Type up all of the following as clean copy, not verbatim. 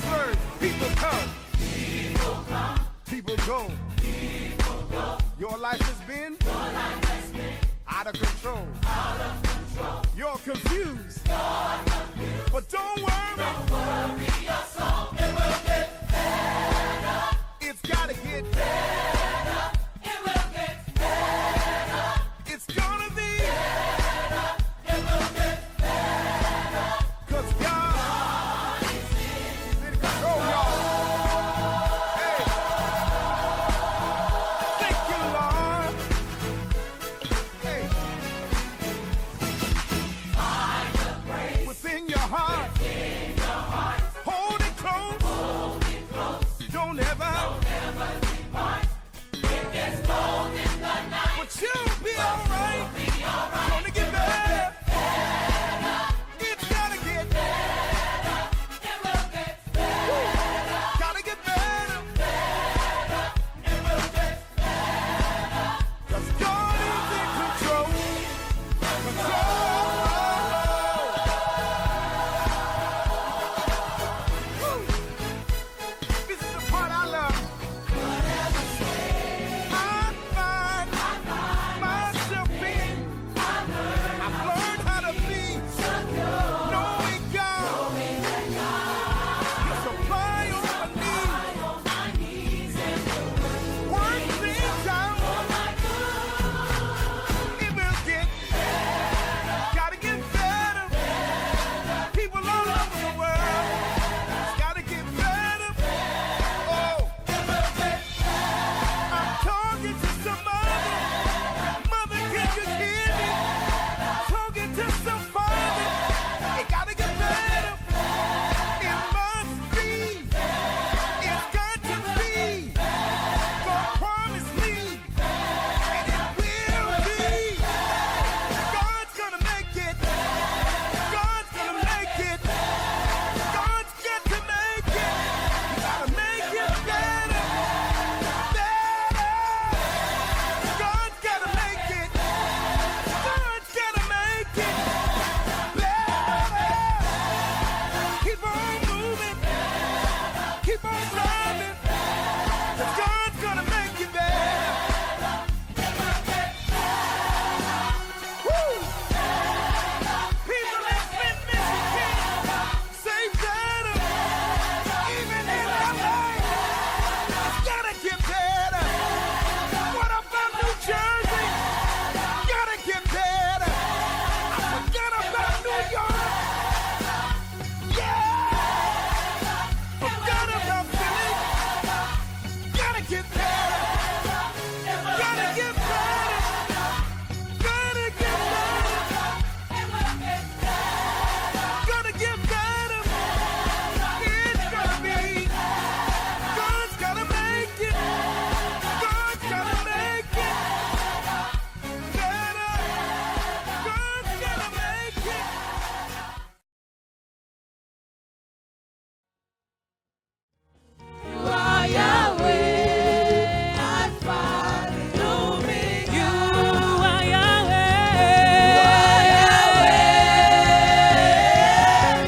these words. People come. People go. Your life has been out of control. You're confused. But don't worry. Your soul, it will get better. It's gotta get better. It will get better. It's gonna be better. It will get better. 'Cause God is in control, y'all. Hey. Thank you, Lord. Hey. Find the grace within your heart. Hold it close. Don't ever depart. It gets cold in the night. But you'll be alright. Gonna get better. It's gotta get better. It will get better. Gotta get better. It will get better. 'Cause God is in control. This is the part I love. I find myself being. I've learned how to be knowing God. You supply all my needs. Work things out. It will get better. Gotta get better. People all over the world. It's gotta get better. Oh, it will get better. I'm talking to somebody. Mother, can you hear me? Talking to somebody. It gotta get better. It must be. It's got to be. God promised me. And it will be. God's gonna make it. God's gonna make it. God's got to make it. You gotta make it better. Better. God's gotta make it. God's gotta make it better. Keep on moving. Keep on driving. 'Cause God's gonna make it better. Woo! People in Flint, Michigan, say better. Even in LA, it's gotta get better. What about New Jersey? Gotta get better. I forgot about New York. Yeah! Forgot about Philly. Gotta get better. Gotta get better. Gotta get better. Gotta get better. It's gonna be. God's gotta make it. God's gotta make it better. God's gotta make it. You are Yahweh, Alpha and Omega. You are Yahweh.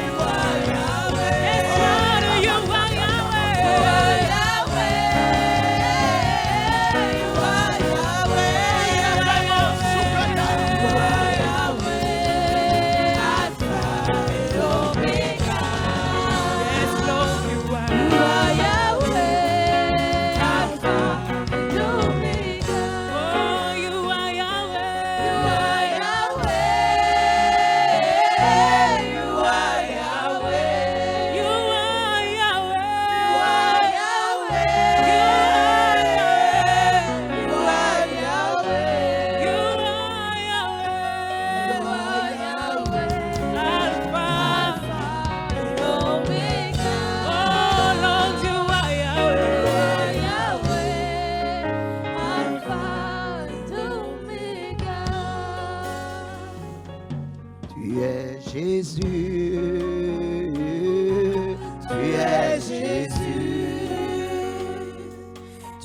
You are Yahweh. Yes, Lord, you are Yahweh. You are Yahweh. You are Yahweh. You are Yahweh, Alpha and Omega. Yes, Lord, you are. You are Yahweh, Alpha and Omega. Oh, you are Yahweh. You are Yahweh. You are Yahweh. You are Yahweh. You are Yahweh. You are Yahweh. You are Yahweh. Alpha and Omega. Oh, Lord, you are Yahweh. Alpha and Omega. Tu es Jésus, tu es Jésus,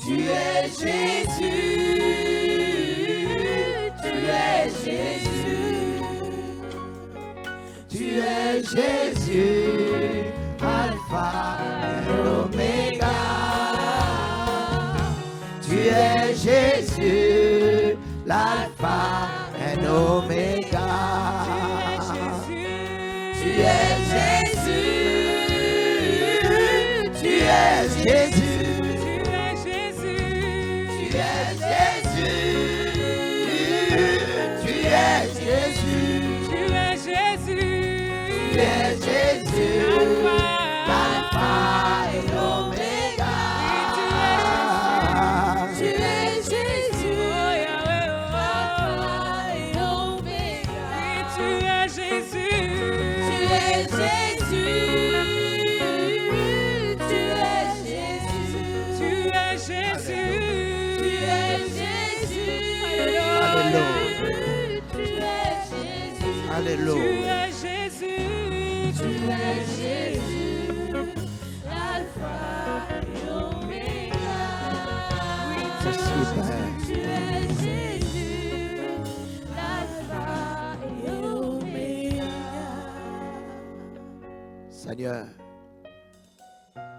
tu es Jésus, tu es Jésus, tu es Jésus, Alpha Alpha et Oméga. Tu es Jésus. Tu es Jésus. Tu es Jésus. Tu es Jésus. Tu es Jésus. Alpha et Oméga. Tu es Jésus, Alpha et Oméga. Tu es Jésus, tu es Jésus, tu es Jésus, tu es Jésus, tu es Jésus. Alléluia. Alléluia. Tu es Jésus, l'Alpha et Oméga. Merci, Père. Tu es Jésus, l'Alpha et Oméga. Seigneur,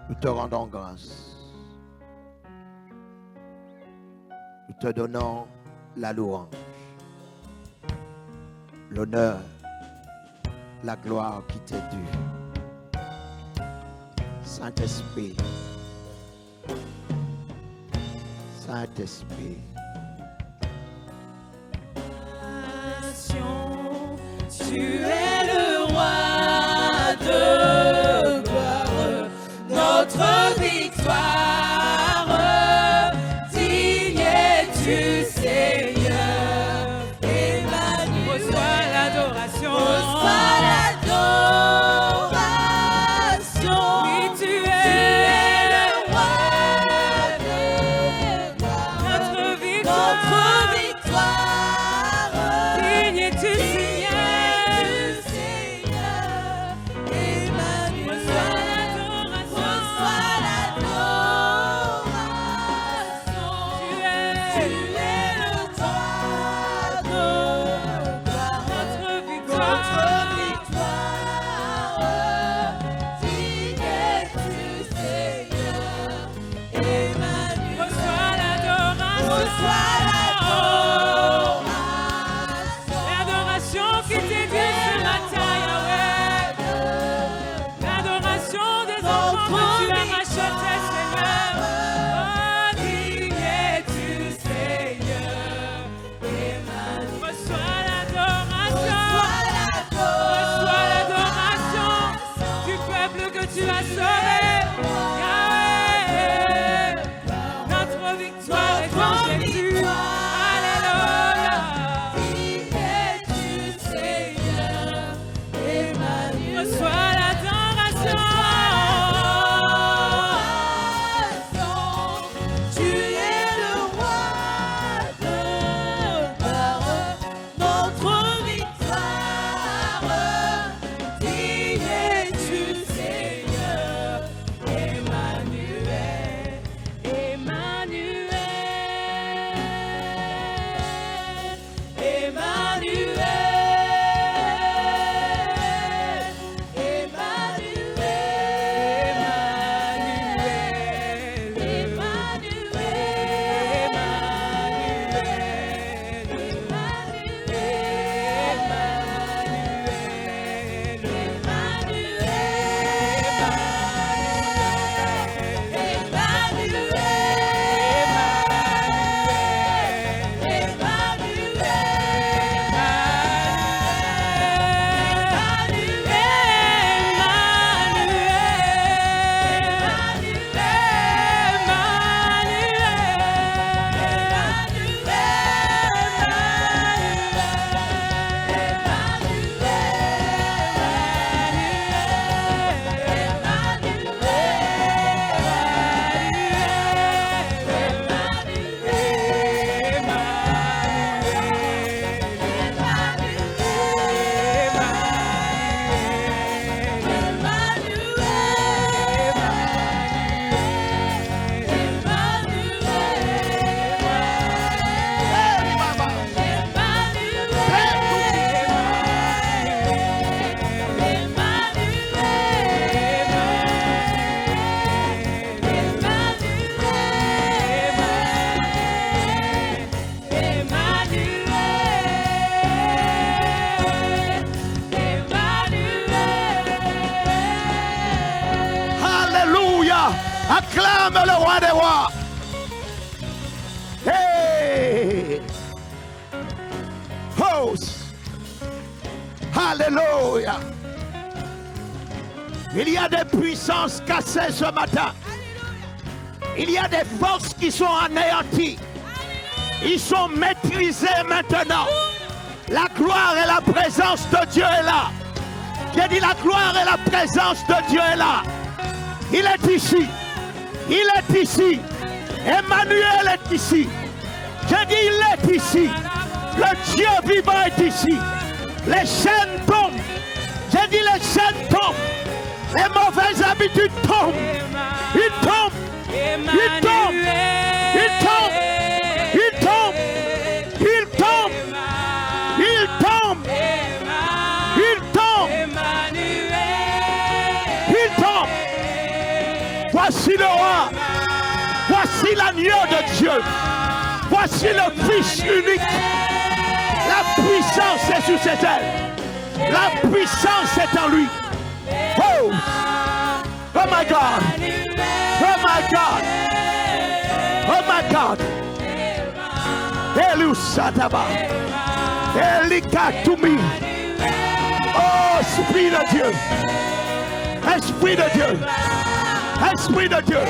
nous te rendons grâce. Nous te donnons la louange, l'honneur, la gloire qui t'est due. Saint-Esprit, Saint-Esprit, Tu es le roi de gloire, notre victoire. Digne es-tu, Seigneur, Emmanuel. Reçois l'adoration. Reçois l'adoration. Oui, tu es le roi de gloire, notre victoire. Digne es-tu, Seigneur, Emmanuel. Reçois l'adoration. Tu es le roi de gloire, notre victoire. Digne es-tu, Seigneur, Emmanuel. Reçois l'adoration. L'adoration qui t'est due ce matin, Yahweh. L'adoration des enfants que tu as rachetés, Seigneur. Oh, digne es-tu, Seigneur, Emmanuel. Reçois l'adoration. Reçois l'adoration du peuple que tu as sauvé. Yahweh, notre victoire est en Jésus. Alléluia. Digne es-tu, Seigneur, Emmanuel. Reçois l'adoration. Acclame le roi des rois. Hey! Oh! Alléluia! Il y a des puissances cassées ce matin. Il y a des forces qui sont anéanties. Ils sont maîtrisés maintenant. La gloire et la présence de Dieu est là. J'ai dit la gloire et la présence de Dieu est là. Il est ici. Il est ici. Emmanuel est ici. J'ai dit il est ici. Le Dieu vivant est ici. Les chaînes tombent. J'ai dit les chaînes tombent. Les mauvaises habitudes tombent. Ils tombent. Ils tombent. Ils tombent. Ils tombent. Ils tombent. Ils tombent. Ils tombent. Ils tombent. Voici le roi. Voici l'agneau de Dieu. Voici le Fils unique. La puissance est sur ses ailes. La puissance est en lui. Oh! Oh my God! Oh my God! Oh my God! Elusataba! Elikatumi! Oh, Esprit de Dieu! Esprit de Dieu! Esprit de Dieu!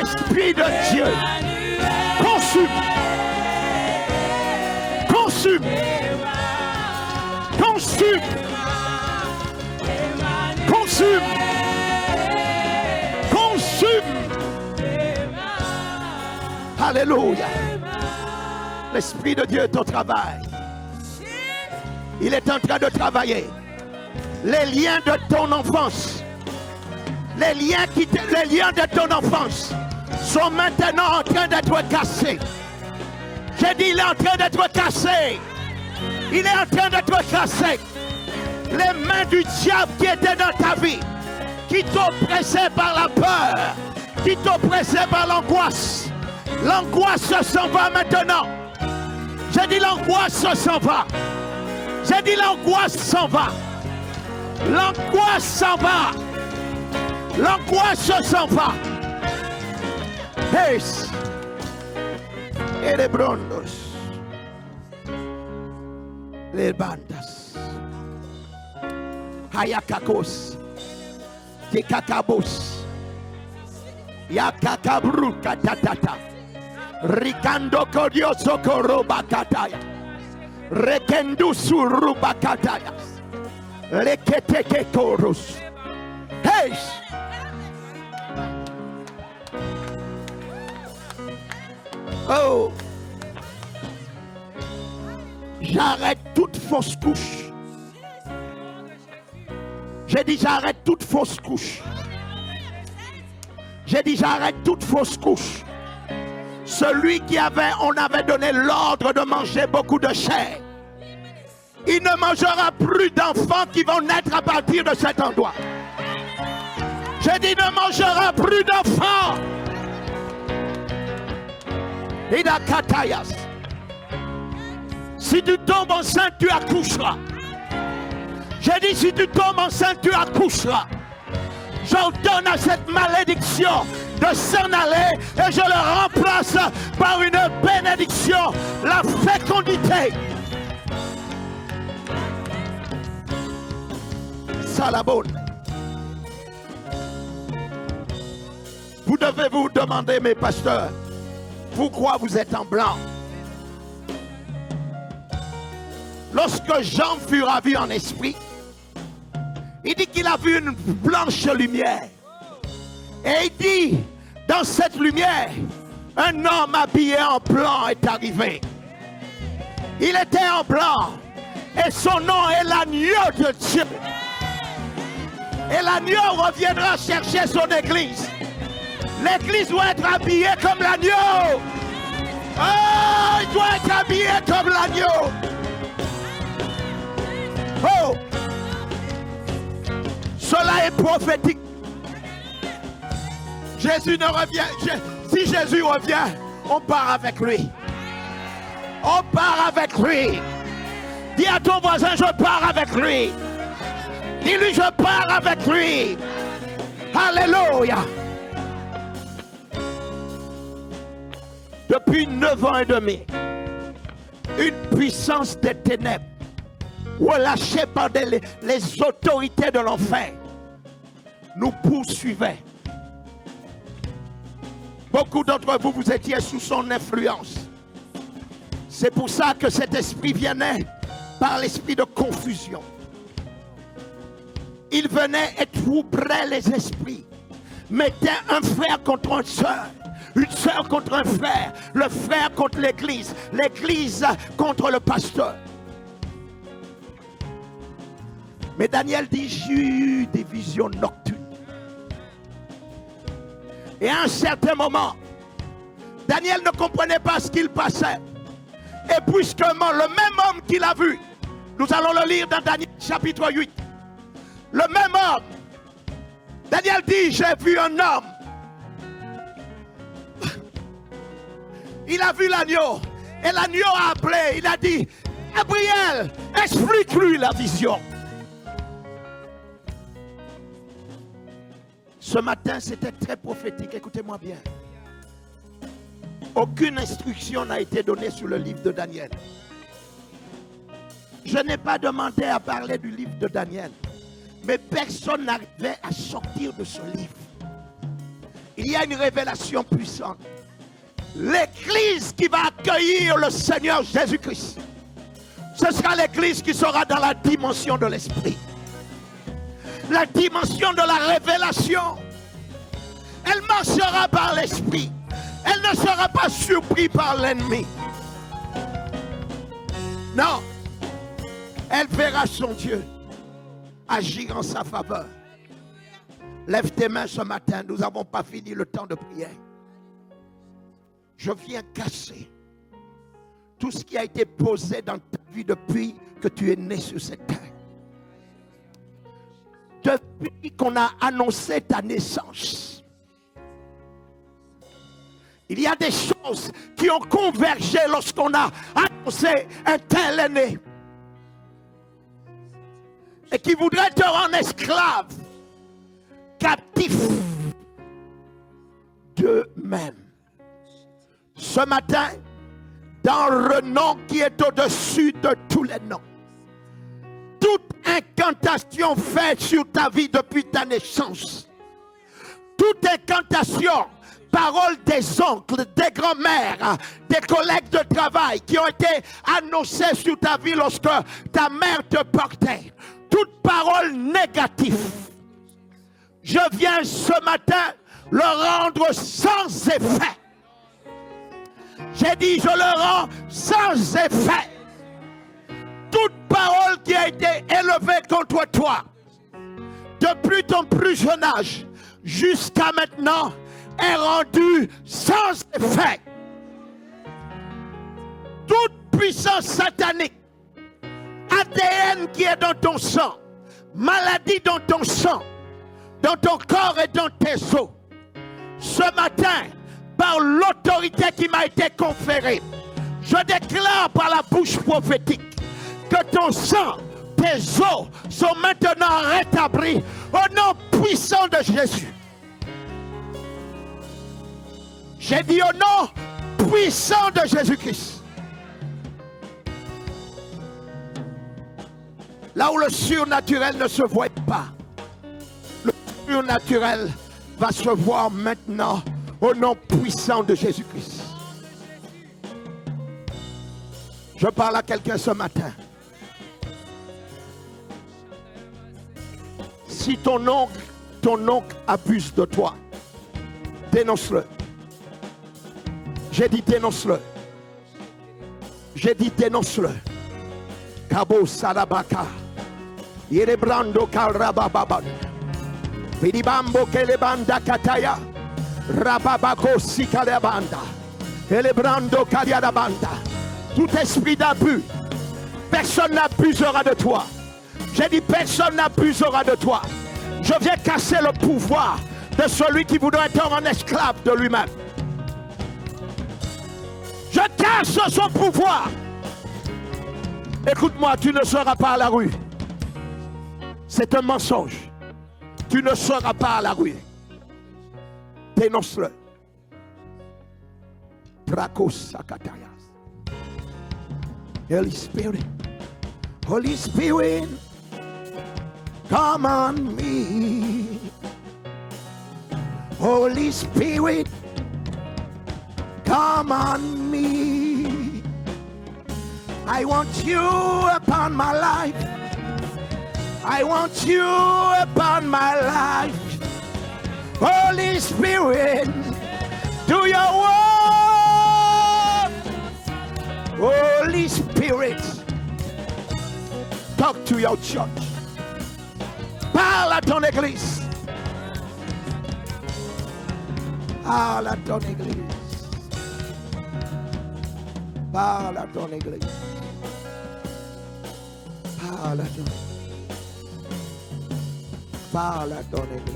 Esprit de Dieu! Consume! Consume! Consume! Consume! Consume! Alléluia! L'Esprit de Dieu est au travail. Il est en train de travailler. Les liens de ton enfance, les liens de ton enfance sont maintenant en train d'être cassés. J'ai dit, il est en train d'être cassé. Il est en train d'être cassé. Les mains du diable qui étaient dans ta vie, qui t'oppressaient par la peur, qui t'oppressaient par l'angoisse. L'angoisse s'en va maintenant. J'ai dit l'angoisse s'en va. J'ai dit l'angoisse s'en va. L'angoisse s'en va. L'angoisse s'en va. Hey. Et les brondos. Les bandas. Hayakakos. Tikakabos. Yakakabru katatata. Rikando kodioso koroba kataya. Rekendu suruba kataya. Leketeke korus. Hey! Oh! J'arrête toute fausse couche. J'ai dit j'arrête toute fausse couche. J'ai dit j'arrête toute fausse couche. Celui on avait donné l'ordre de manger beaucoup de chair. Il ne mangera plus d'enfants qui vont naître à partir de cet endroit. J'ai dit ne mangera plus d'enfants. Il a katayas. Si tu tombes enceinte, tu accoucheras. J'ai dit si tu tombes enceinte, tu accoucheras. J'ordonne à cette malédiction de s'en aller et je le remplace par une bénédiction, la fécondité. Salabone. Vous devez vous demander, mes pasteurs, pourquoi vous êtes en blanc? Lorsque Jean fut ravi en esprit, il dit qu'il a vu une blanche lumière. Et il dit, dans cette lumière, un homme habillé en blanc est arrivé. Il était en blanc et son nom est l'agneau de Dieu. Et l'agneau reviendra chercher son église. L'église doit être habillée comme l'agneau. Oh, il doit être habillé comme l'agneau. Oh, cela est prophétique. Jésus ne revient. Si Jésus revient, on part avec lui. On part avec lui. Dis à ton voisin, je pars avec lui. Dis-lui, je pars avec lui. Alléluia. depuis 9 ans et demi, une puissance des ténèbres relâchée par les autorités de l'enfer nous poursuivait. Beaucoup d'entre vous, vous étiez sous son influence. C'est pour ça que cet esprit venait par l'esprit de confusion. Il venait et troublerait les esprits. Mettait un frère contre une sœur contre un frère, le frère contre l'église contre le pasteur. Mais Daniel dit, j'ai eu des visions nocturnes. Et à un certain moment, Daniel ne comprenait pas ce qu'il passait. Et brusquement, le même homme qu'il a vu, nous allons le lire dans Daniel chapitre 8. Le même homme, Daniel dit, j'ai vu un homme. Il a vu l'agneau. Et l'agneau a appelé, il a dit, Gabriel, explique-lui la vision. Ce matin, c'était très prophétique. Écoutez-moi bien. Aucune instruction n'a été donnée sur le livre de Daniel. Je n'ai pas demandé à parler du livre de Daniel. Mais personne n'arrivait à sortir de ce livre. Il y a une révélation puissante. L'église qui va accueillir le Seigneur Jésus-Christ, ce sera l'église qui sera dans la dimension de l'esprit. La dimension de la révélation. Elle marchera par l'esprit. Elle ne sera pas surprise par l'ennemi. Non. Elle verra son Dieu agir en sa faveur. Lève tes mains ce matin. Nous n'avons pas fini le temps de prière. Je viens casser tout ce qui a été posé dans ta vie depuis que tu es né sur cette terre. Depuis qu'on a annoncé ta naissance, il y a des choses qui ont convergé lorsqu'on a annoncé un tel est né. Et qui voudraient te rendre esclave, captif d'eux-mêmes. Ce matin, dans le nom qui est au-dessus de tous les noms, toute incantation faite sur ta vie depuis ta naissance, toute incantation, parole des oncles, des grands-mères, des collègues de travail qui ont été annoncées sur ta vie lorsque ta mère te portait, toute parole négative, je viens ce matin le rendre sans effet. J'ai dit, je le rends sans effet. Toute parole qui a été élevée contre toi, depuis ton plus jeune âge jusqu'à maintenant, est rendue sans effet. Toute puissance satanique, ADN qui est dans ton sang, maladie dans ton sang, dans ton corps et dans tes os, ce matin, par l'autorité qui m'a été conférée, je déclare par la bouche prophétique que ton sang, tes os sont maintenant rétablis au nom puissant de Jésus. J'ai dit au nom puissant de Jésus-Christ. Là où le surnaturel ne se voit pas, le surnaturel va se voir maintenant au nom puissant de Jésus-Christ. Je parle à quelqu'un ce matin. Si ton oncle abuse de toi, dénonce-le. J'ai dit dénonce-le. J'ai dit dénonce-le. Kabo Sadabaka. Yerebrando Karabababan. Vidibambo Kelebanda Kataya. Rababako Sikalebanda. Elebrando Kadiadabanda. Tout esprit d'abus, personne n'abusera de toi. J'ai dit personne n'abusera de toi. Je viens casser le pouvoir de celui qui voudrait te rendre esclave de lui-même. Je casse son pouvoir. Écoute-moi, tu ne seras pas à la rue. C'est un mensonge. Tu ne seras pas à la rue. Dénonce-le. Prakosakatayas. Holy Spirit. Holy Spirit. Come on me. Holy Spirit. Come on me. I want you upon my life. I want you upon my life. Holy Spirit, do your work. Holy Spirit, talk to your church. Parle à ton église. Parle à ton église. Parle à ton église. Parle à ton église. Parle à ton église.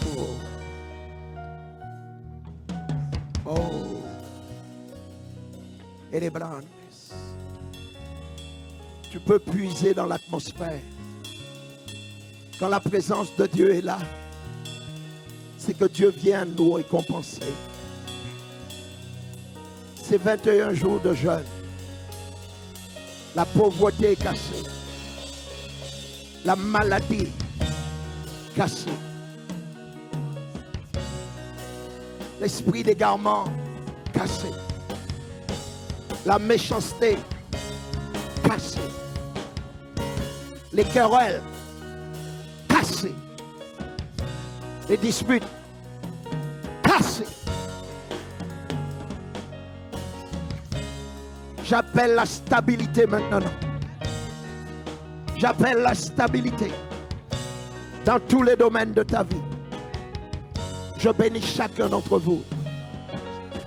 Oh. Oh. Et les branches. Tu peux puiser dans l'atmosphère. Quand la présence de Dieu est là, c'est que Dieu vient nous récompenser. Ces 21 jours de jeûne, la pauvreté est cassée. La maladie cassée. L'esprit d'égarement cassé. La méchanceté cassée. Les querelles cassées. Les disputes cassées. J'appelle la stabilité maintenant. J'appelle la stabilité dans tous les domaines de ta vie. Je bénis chacun d'entre vous.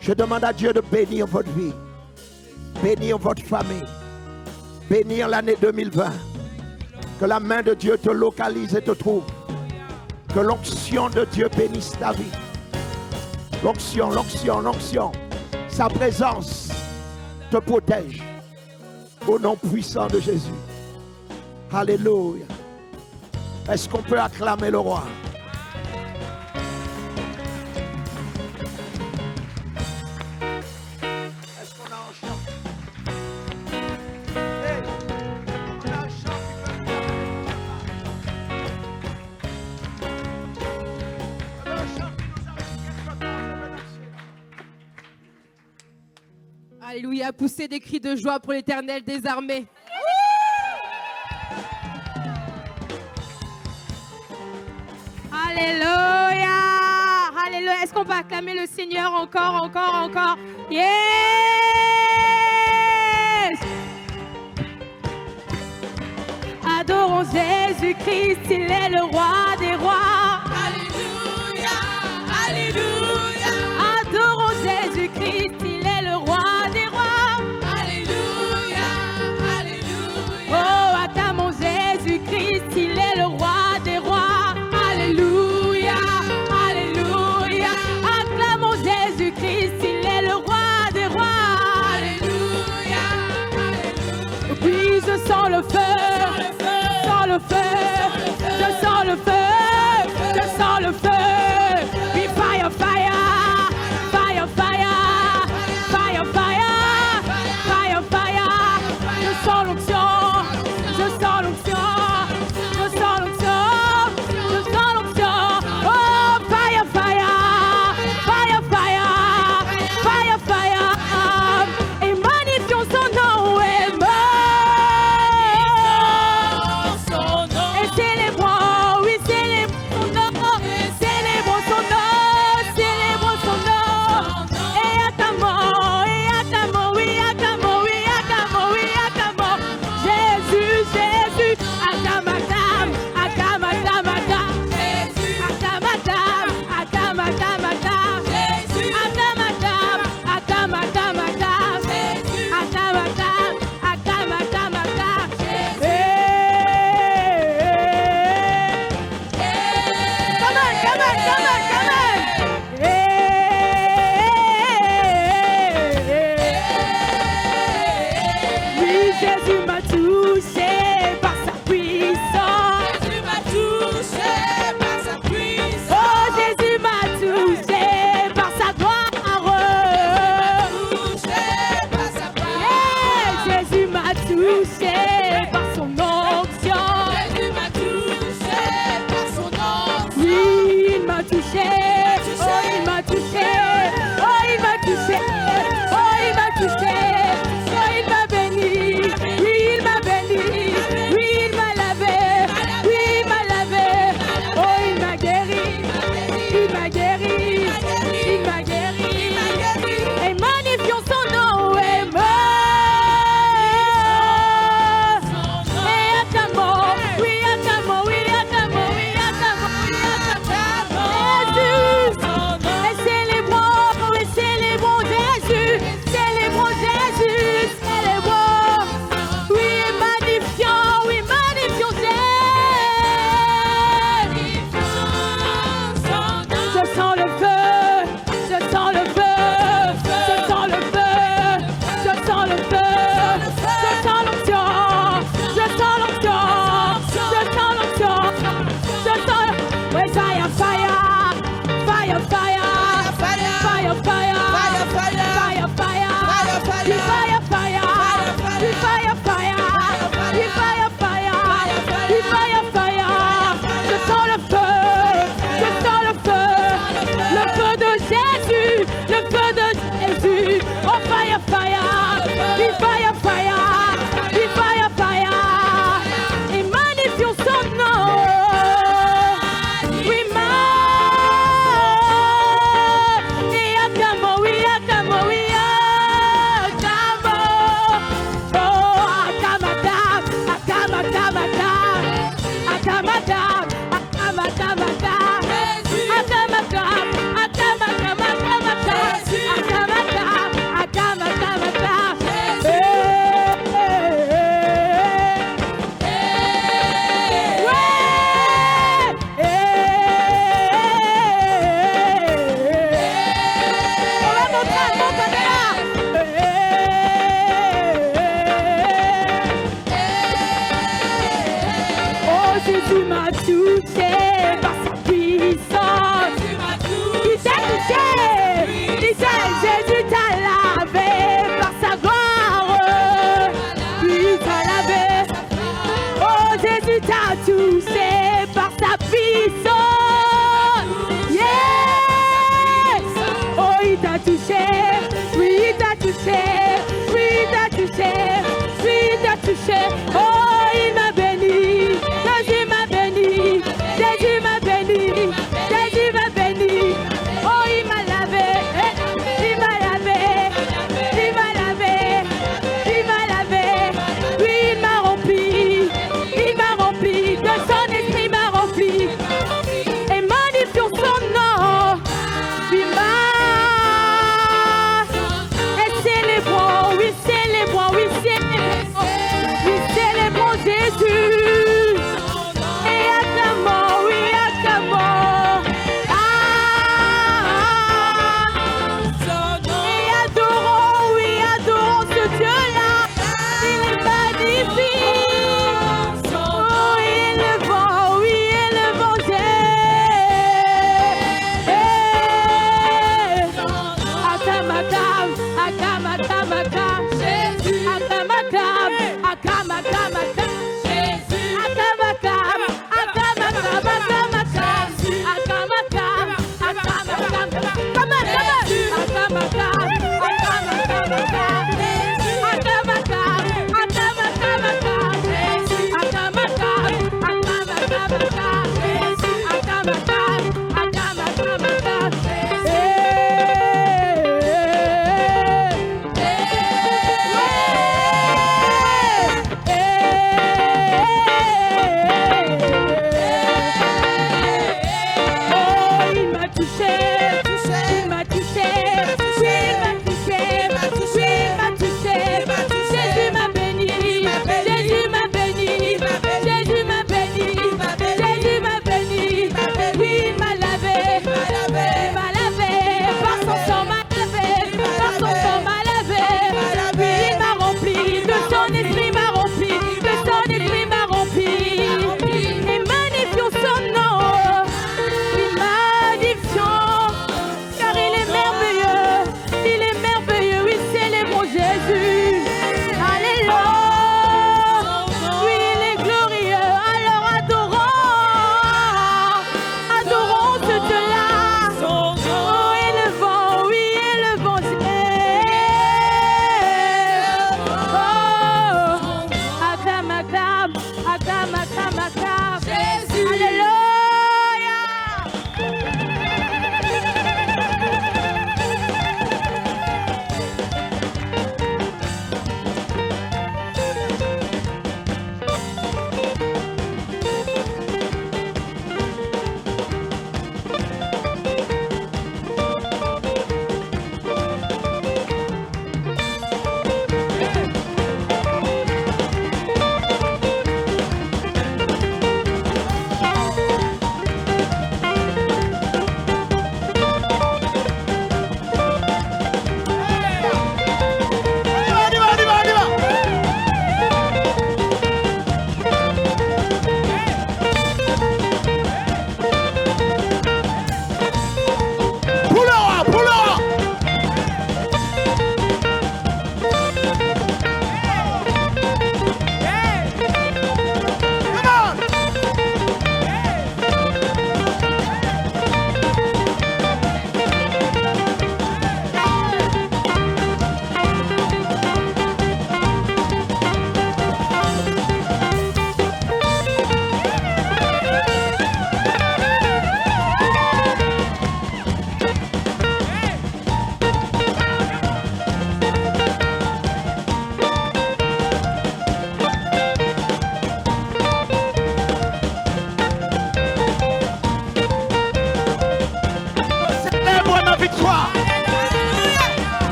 Je demande à Dieu de bénir votre vie, bénir votre famille, bénir l'année 2020. Que la main de Dieu te localise et te trouve. Que l'onction de Dieu bénisse ta vie. L'onction, l'onction, l'onction. Sa présence te protège. Au nom puissant de Jésus. Alléluia. Est-ce qu'on peut acclamer le roi? Est-ce qu'on a un chant? Hey, on a un chant qui peut on a un chant qui nous a quelque chose. Alléluia, poussez des cris de joie pour l'Éternel des armées. Alléluia, alléluia. Est-ce qu'on peut acclamer le Seigneur encore, encore, encore? Yes! Adorons Jésus-Christ, il est le roi des rois. Alléluia, alléluia. Adorons Jésus-Christ, il est le roi des rois. Alléluia, alléluia. Oh, acclamons Jésus-Christ, il est le roi des rois. Alléluia, alléluia. Acclamons Jésus-Christ, il est le roi des rois. Alléluia, alléluia. Oui, je sens le feu, sens le feu, je sens le feu, je sens le feu. Oui, fire, fire, fire, fire, fire, fire, fire, fire. Je sens l'onction, je sens l'onction, je sens l'onction. touché, oh il m'a touché, oh il m'a touché, oh il m'a touché, oh il m'a béni, oui il m'a béni, oui il m'a lavé, oui il m'a lavé, oh il m'a guéri, il m'a guéri, il m'a guéri, et magnifions son nom, et acclamons, oui acclamons, oui acclamons, oui acclamons, oui acclamons, Jésus, et célébrons Jésus, célébrons Jésus, célébrons, oui magnifions Jésus. Je sens le feu, je sens le feu, je sens le feu, je sens le feu, je sens l'onction, je sens l'onction, je sens l'onction, je sens ouais, fire, fire, fire, fire, fire, fire, fire, fire, fire, fire, fire, fire, fire, je sens le feu, je sens le feu de Jésus, le feu de Jésus, oh fire, fire, we fire, fire, we fire, fire, et magnifions son nom, oui, et acclamons,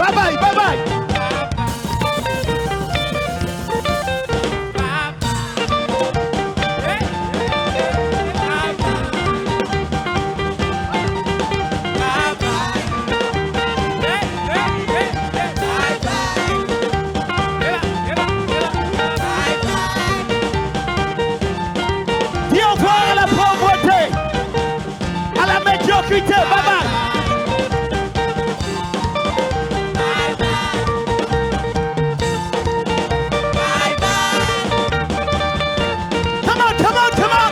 Bye bye, bye bye. Dis au revoir à la pauvreté, à la médiocrité. Bye bye. Come on, come on, come on.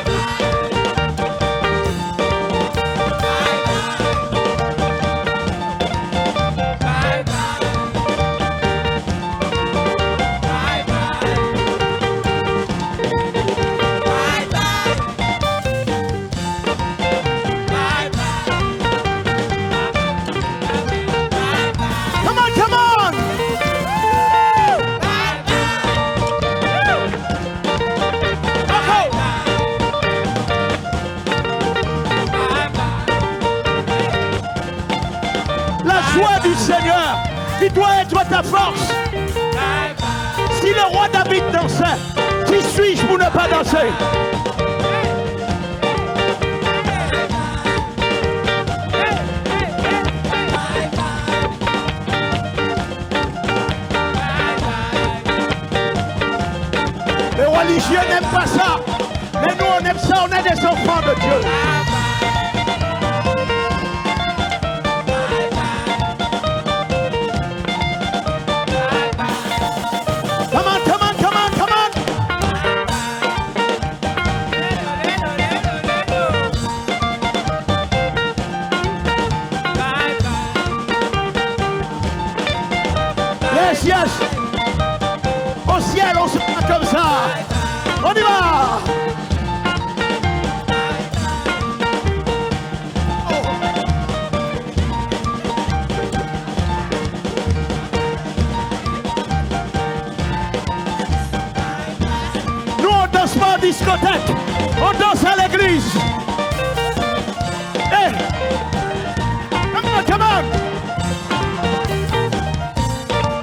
Come on, come on. Okay. La joie du Seigneur, qui doit être ta force. Si le roi David dansait, qui suis-je pour ne pas danser? Les religieux n'aiment pas ça, mais nous on aime ça, on est des enfants de Dieu. Come on, come on, come on, come on. Yes, yes. Au ciel, on se bat comme ça. On y va. Nous, on danse pas en discothèque. On danse à l'église. Hey. Come on, come on.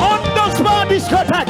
On danse pas en discothèque.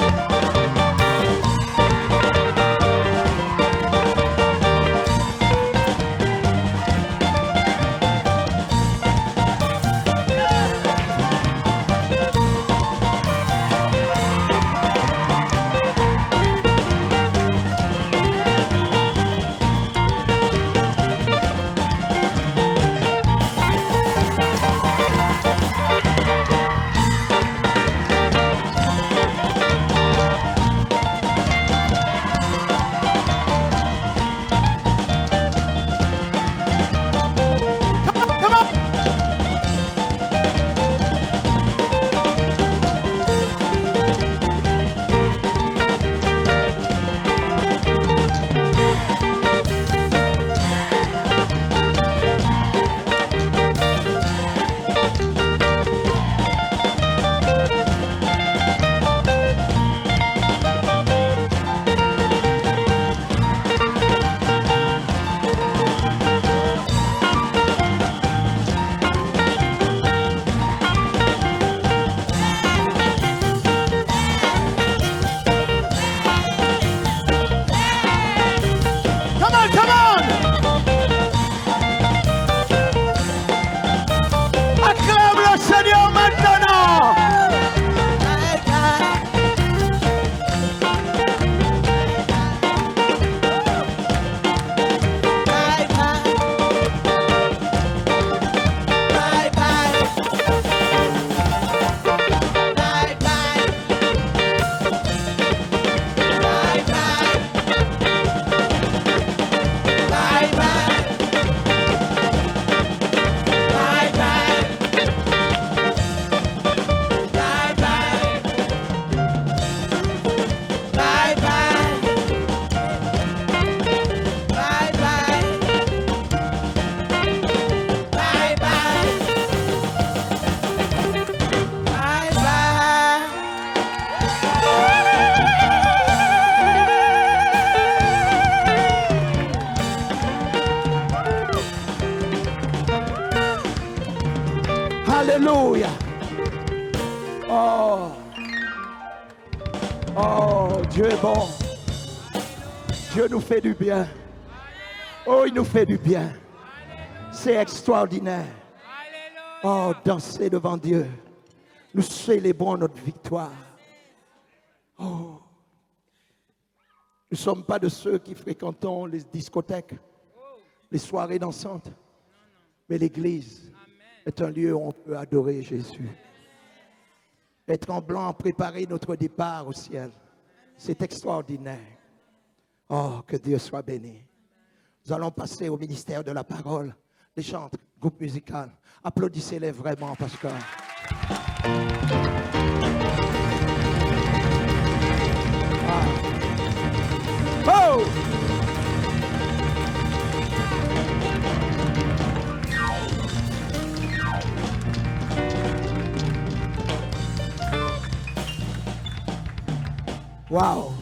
Oh, oh, Dieu est bon. Dieu nous fait du bien. Oh, il nous fait du bien. C'est extraordinaire. Oh, danser devant Dieu. Nous célébrons notre victoire. Oh. Nous ne sommes pas de ceux qui fréquentons les discothèques, les soirées dansantes. Mais l'église est un lieu où on peut adorer Jésus. Et tremblant, préparer notre départ au ciel. C'est extraordinaire. Oh, que Dieu soit béni. Nous allons passer au ministère de la parole. Les chantres, groupe musical. Applaudissez-les vraiment parce que... Oh! Wow!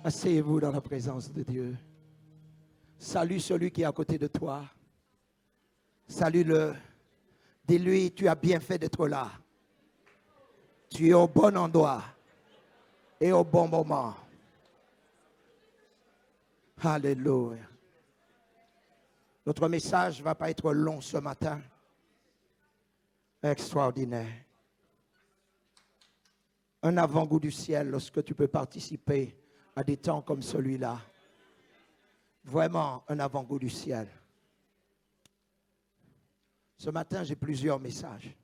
Asseyez-vous dans la présence de Dieu. Salue celui qui est à côté de toi. Salue-le. Dis-lui, tu as bien fait d'être là. Tu es au bon endroit et au bon moment. Alléluia. Notre message ne va pas être long ce matin. Extraordinaire. Un avant-goût du ciel lorsque tu peux participer à des temps comme celui-là. Vraiment un avant-goût du ciel. Ce matin, j'ai plusieurs messages.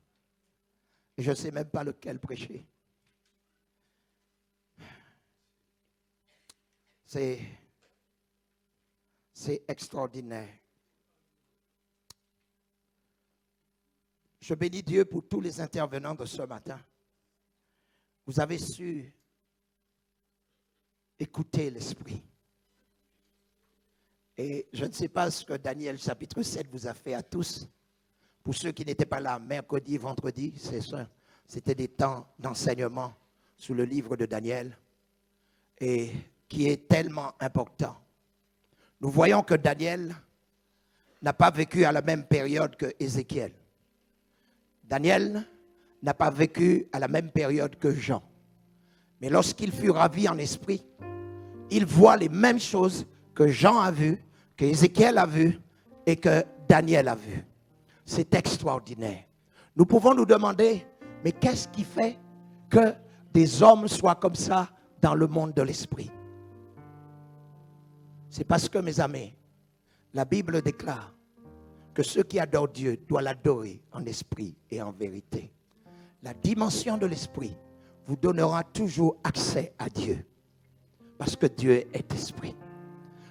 Et je ne sais même pas lequel prêcher. C'est extraordinaire. Je bénis Dieu pour tous les intervenants de ce matin. Vous avez su écouter l'Esprit. Et je ne sais pas ce que Daniel chapitre 7 vous a fait à tous. Pour ceux qui n'étaient pas là, mercredi, vendredi, c'est ça. C'était des temps d'enseignement sous le livre de Daniel. Et qui est tellement important. Nous voyons que Daniel n'a pas vécu à la même période que Ézéchiel. Daniel n'a pas vécu à la même période que Jean. Mais lorsqu'il fut ravi en esprit, il voit les mêmes choses que Jean a vues, que Ézéchiel a vues et que Daniel a vues. C'est extraordinaire. Nous pouvons nous demander, mais qu'est-ce qui fait que des hommes soient comme ça dans le monde de l'esprit? C'est parce que, mes amis, la Bible déclare que ceux qui adorent Dieu doivent l'adorer en esprit et en vérité. La dimension de l'esprit vous donnera toujours accès à Dieu. Parce que Dieu est esprit.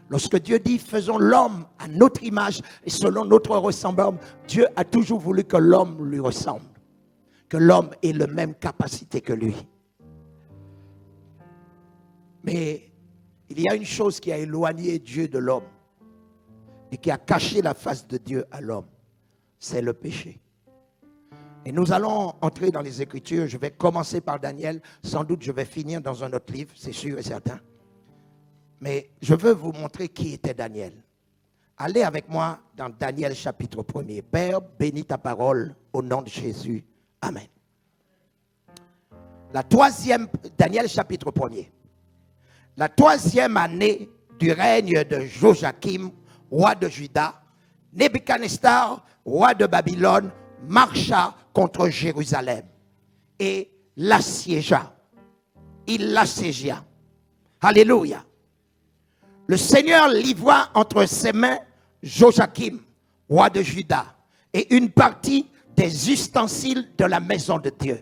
Lorsque Dieu dit, faisons l'homme à notre image et selon notre ressemblance, Dieu a toujours voulu que l'homme lui ressemble. Que l'homme ait la même capacité que lui. Mais il y a une chose qui a éloigné Dieu de l'homme et qui a caché la face de Dieu à l'homme. C'est le péché. Et nous allons entrer dans les Écritures. Je vais commencer par Daniel. Sans doute, je vais finir dans un autre livre, c'est sûr et certain. Mais je veux vous montrer qui était Daniel. Allez avec moi dans Daniel chapitre 1er. Père, bénis ta parole au nom de Jésus. Amen. Daniel chapitre 1er. La 3e année du règne de Joachim, roi de Juda, Nebuchadnezzar, roi de Babylone, marcha contre Jérusalem et l'assiégea. Il l'assiégea. Alléluia. Le Seigneur livra entre ses mains Joachim, roi de Juda, et une partie des ustensiles de la maison de Dieu.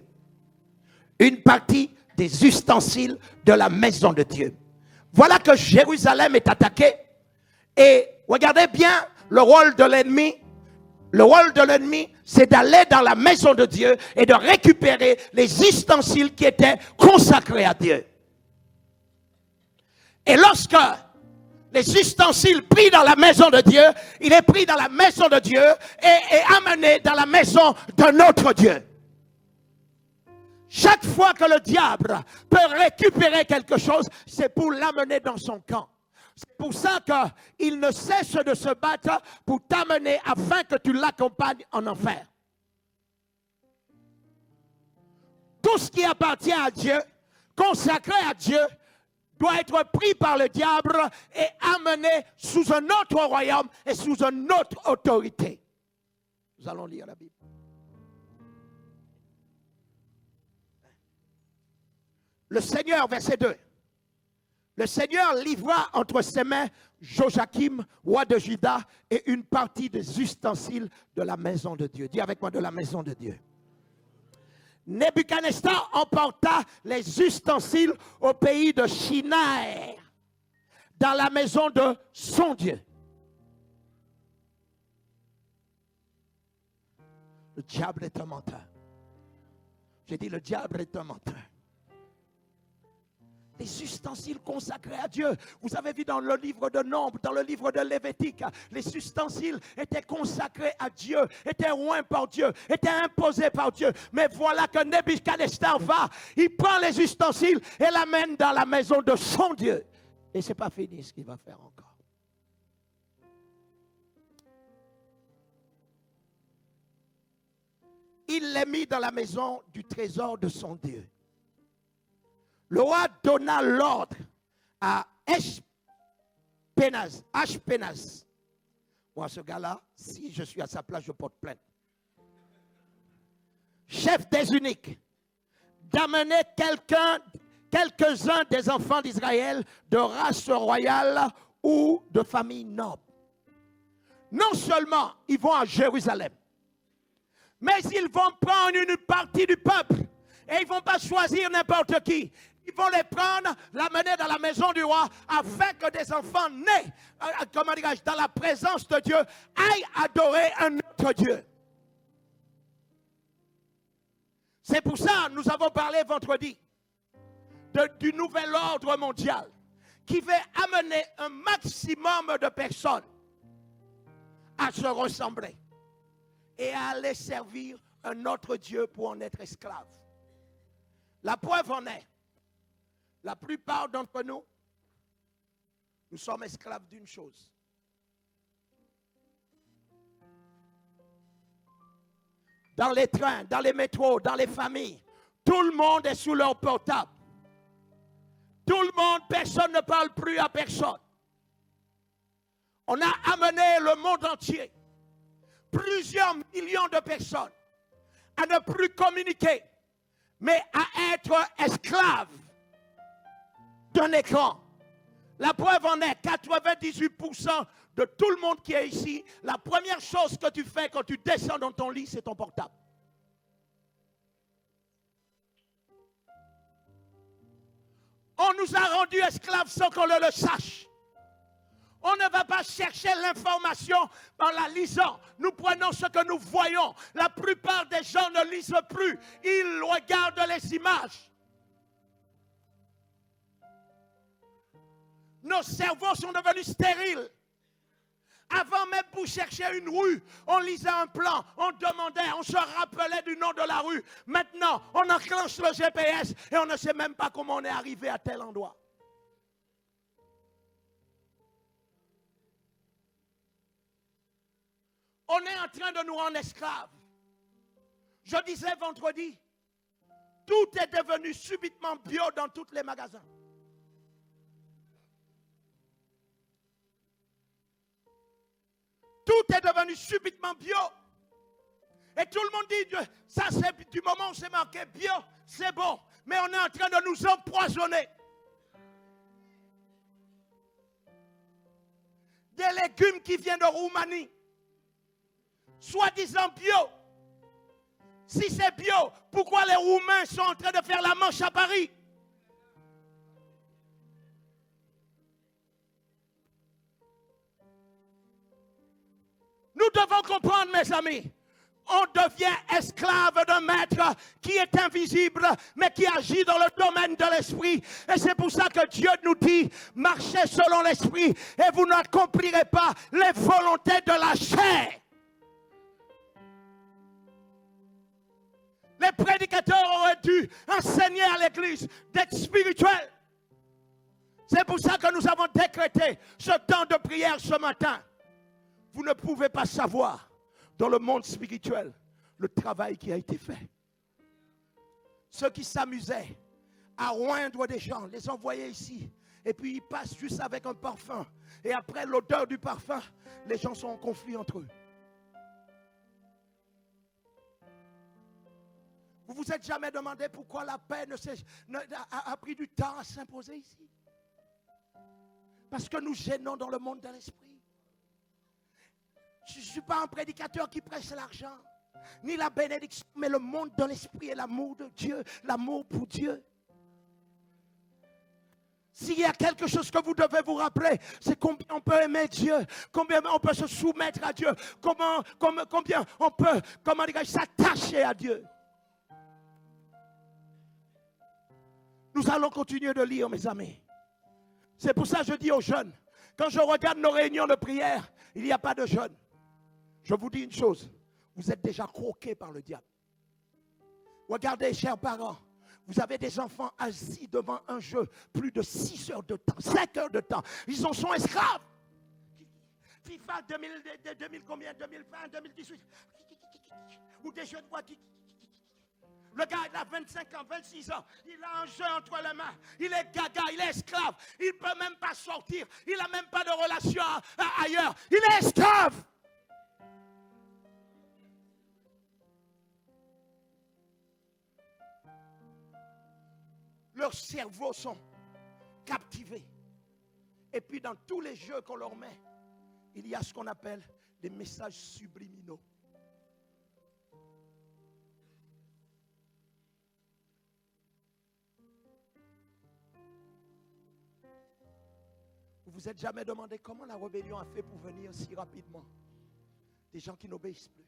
Une partie des ustensiles de la maison de Dieu. Voilà que Jérusalem est attaquée. Et regardez bien le rôle de l'ennemi. Le rôle de l'ennemi, c'est d'aller dans la maison de Dieu et de récupérer les ustensiles qui étaient consacrés à Dieu. Et lorsque les ustensiles pris dans la maison de Dieu, il est pris dans la maison de Dieu et amené dans la maison de notre Dieu. Chaque fois que le diable peut récupérer quelque chose, c'est pour l'amener dans son camp. C'est pour ça qu'il ne cesse de se battre pour t'amener afin que tu l'accompagnes en enfer. Tout ce qui appartient à Dieu, consacré à Dieu, doit être pris par le diable et amené sous un autre royaume et sous une autre autorité. Nous allons lire la Bible. Le Seigneur, verset 2. Le Seigneur livra entre ses mains Joachim, roi de Juda, et une partie des ustensiles de la maison de Dieu. Dis avec moi, de la maison de Dieu. Nebuchadnezzar emporta les ustensiles au pays de Shinar, dans la maison de son Dieu. Le diable est un menteur. J'ai dit, le diable est un menteur. Les ustensiles consacrés à Dieu. Vous avez vu dans le livre de Nombre, dans le livre de Lévitique, les ustensiles étaient consacrés à Dieu, étaient oints par Dieu, étaient imposés par Dieu. Mais voilà que Nebuchadnezzar va, il prend les ustensiles et l'amène dans la maison de son Dieu. Et ce n'est pas fini ce qu'il va faire encore. Il les mit dans la maison du trésor de son Dieu. Le roi donna l'ordre à Ashpenaz. Moi, ce gars-là, si je suis à sa place, je porte plainte. Chef des eunuques, d'amener quelques-uns des enfants d'Israël de race royale ou de famille noble. Non seulement ils vont à Jérusalem, mais ils vont prendre une partie du peuple et ils ne vont pas choisir n'importe qui. Ils vont les prendre, l'amener dans la maison du roi afin que des enfants nés, comment dirais-je, dans la présence de Dieu, aillent adorer un autre Dieu. C'est pour ça que nous avons parlé vendredi du nouvel ordre mondial qui veut amener un maximum de personnes à se ressembler et à aller servir un autre Dieu pour en être esclave. La preuve en est, la plupart d'entre nous, nous sommes esclaves d'une chose. Dans les trains, dans les métros, dans les familles, tout le monde est sous leur portable. Tout le monde, personne ne parle plus à personne. On a amené le monde entier, plusieurs millions de personnes, à ne plus communiquer, mais à être esclaves d'un écran. La preuve en est, 98% de tout le monde qui est ici, la première chose que tu fais quand tu descends dans ton lit, c'est ton portable. On nous a rendus esclaves sans qu'on le sache. On ne va pas chercher l'information en la lisant. Nous prenons ce que nous voyons. La plupart des gens ne lisent plus. Ils regardent les images. Nos cerveaux sont devenus stériles. Avant même pour chercher une rue, on lisait un plan, on demandait, on se rappelait du nom de la rue. Maintenant, on enclenche le GPS et on ne sait même pas comment on est arrivé à tel endroit. On est en train de nous rendre esclaves. Je disais vendredi, tout est devenu subitement bio dans tous les magasins. Tout est devenu subitement bio. Et tout le monde dit, ça c'est du moment où c'est marqué bio, c'est bon. Mais on est en train de nous empoisonner. Des légumes qui viennent de Roumanie, soi-disant bio. Si c'est bio, pourquoi les Roumains sont en train de faire la manche à Paris? Nous devons comprendre, mes amis, on devient esclave d'un maître qui est invisible, mais qui agit dans le domaine de l'esprit. Et c'est pour ça que Dieu nous dit, marchez selon l'esprit et vous n'accomplirez pas les volontés de la chair. Les prédicateurs auraient dû enseigner à l'église d'être spirituels. C'est pour ça que nous avons décrété ce temps de prière ce matin. Vous ne pouvez pas savoir dans le monde spirituel le travail qui a été fait. ceux qui s'amusaient à oindre des gens, les envoyaient ici. Et puis ils passent juste avec un parfum. Et après l'odeur du parfum, les gens sont en conflit entre eux. Vous vous êtes jamais demandé pourquoi la paix a pris du temps à s'imposer ici? Parce que nous gênons dans le monde de l'esprit. Je ne suis pas un prédicateur qui prêche l'argent, ni la bénédiction, mais le monde de l'esprit et l'amour de Dieu, l'amour pour Dieu. S'il y a quelque chose que vous devez vous rappeler, c'est combien on peut aimer Dieu, combien on peut se soumettre à Dieu, combien on peut, s'attacher à Dieu. Nous allons continuer de lire, mes amis. C'est pour ça que je dis aux jeunes, quand je regarde nos réunions de prière, il n'y a pas de jeunes. Je vous dis une chose, vous êtes déjà croqués par le diable. Regardez, chers parents, vous avez des enfants assis devant un jeu plus de 6 heures de temps, 5 heures de temps. Ils en sont esclaves. FIFA 2000 combien, 2020, 2018. Ou des jeux de voix qui... Le gars, il a 25 ans, 26 ans. Il a un jeu entre les mains. Il est gaga, il est esclave. Il ne peut même pas sortir. Il n'a même pas de relation ailleurs. Il est esclave. Leurs cerveaux sont captivés. Et puis dans tous les jeux qu'on leur met, il y a ce qu'on appelle des messages subliminaux. Vous vous êtes jamais demandé comment la rébellion a fait pour venir si rapidement? Des gens qui n'obéissent plus.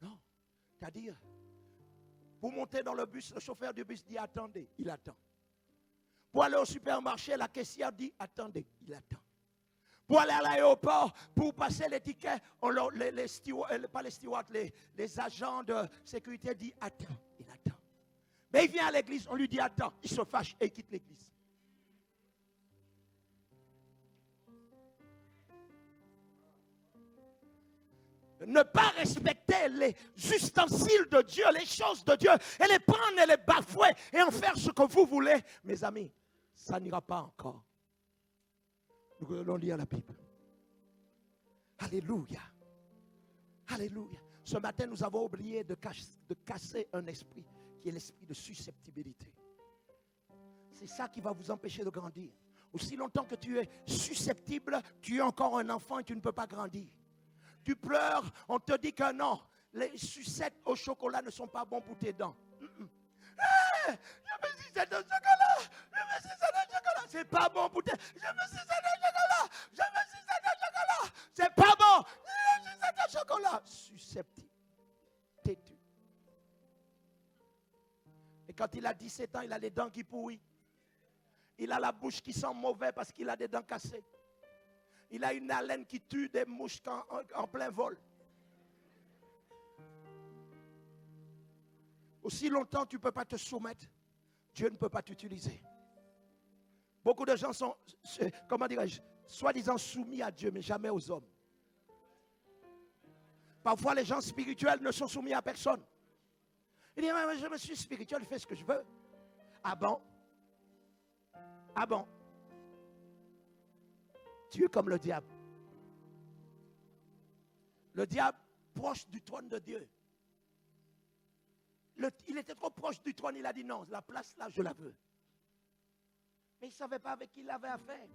Non. C'est-à-dire, vous montez dans le bus, le chauffeur du bus dit attendez, il attend. Pour aller au supermarché, la caissière dit attendez, il attend. Pour aller à l'aéroport, pour passer les tickets, les agents de sécurité disent attends, il attend. Mais il vient à l'église, on lui dit attends, il se fâche et il quitte l'église. Ne pas respecter les ustensiles de Dieu, les choses de Dieu, et les prendre et les bafouer et en faire ce que vous voulez. Mes amis, ça n'ira pas encore. Nous allons lire la Bible. Alléluia. Alléluia. Ce matin, nous avons oublié de casser un esprit qui est l'esprit de susceptibilité. C'est ça qui va vous empêcher de grandir. Aussi longtemps que tu es susceptible, tu es encore un enfant et tu ne peux pas grandir. Tu pleures, on te dit que non, les sucettes au chocolat ne sont pas bons pour tes dents. Hey, je me suis sucette au chocolat, je me suis sucette au chocolat, c'est pas bon pour tes... Je me suis sucette au chocolat, je me suis sucette au chocolat, c'est pas bon, je me suis sucette au chocolat. Susceptible, têtu. Et quand il a 17 ans, il a les dents qui pourrissent. Il a la bouche qui sent mauvais parce qu'il a des dents cassées. Il a une haleine qui tue des mouches en plein vol. Aussi longtemps tu ne peux pas te soumettre, Dieu ne peut pas t'utiliser. Beaucoup de gens sont, comment dirais-je, soi-disant soumis à Dieu, mais jamais aux hommes. Parfois, les gens spirituels ne sont soumis à personne. Il dit, je me suis spirituel, je fais ce que je veux. Ah bon? Ah bon? Tu es comme le diable. Le diable proche du trône de Dieu. Il était trop proche du trône, il a dit non, la place là, je la veux. Mais il ne savait pas avec qui il avait affaire.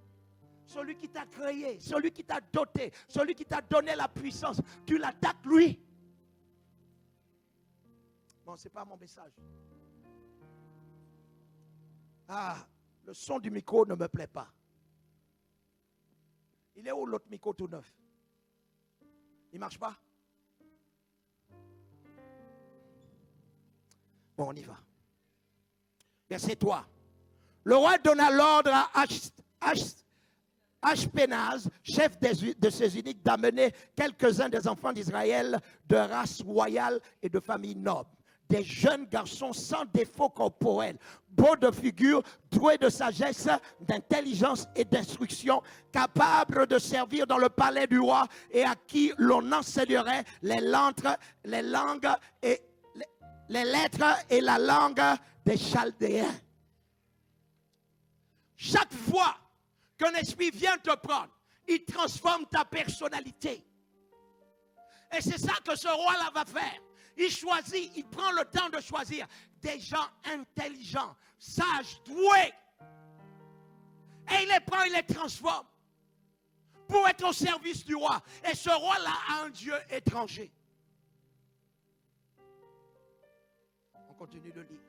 Celui qui t'a créé, celui qui t'a doté, celui qui t'a donné la puissance, tu l'attaques lui. Bon, ce n'est pas mon message. Ah, le son du micro ne me plaît pas. Il est où l'autre micro tout neuf? Il ne marche pas? Bon, on y va. Verset 3. Le roi donna l'ordre à Ashpenaz, chef de ses eunuques, d'amener quelques-uns des enfants d'Israël de race royale et de famille noble. Des jeunes garçons sans défaut corporel, beaux de figure, doués de sagesse, d'intelligence et d'instruction, capables de servir dans le palais du roi et à qui l'on enseignerait les langues et les lettres et la langue des Chaldéens. Chaque fois qu'un esprit vient te prendre, il transforme ta personnalité. Et c'est ça que ce roi-là va faire. Il choisit, il prend le temps de choisir des gens intelligents, sages, doués. Et il les prend, il les transforme pour être au service du roi. Et ce roi-là a un Dieu étranger. On continue de lire.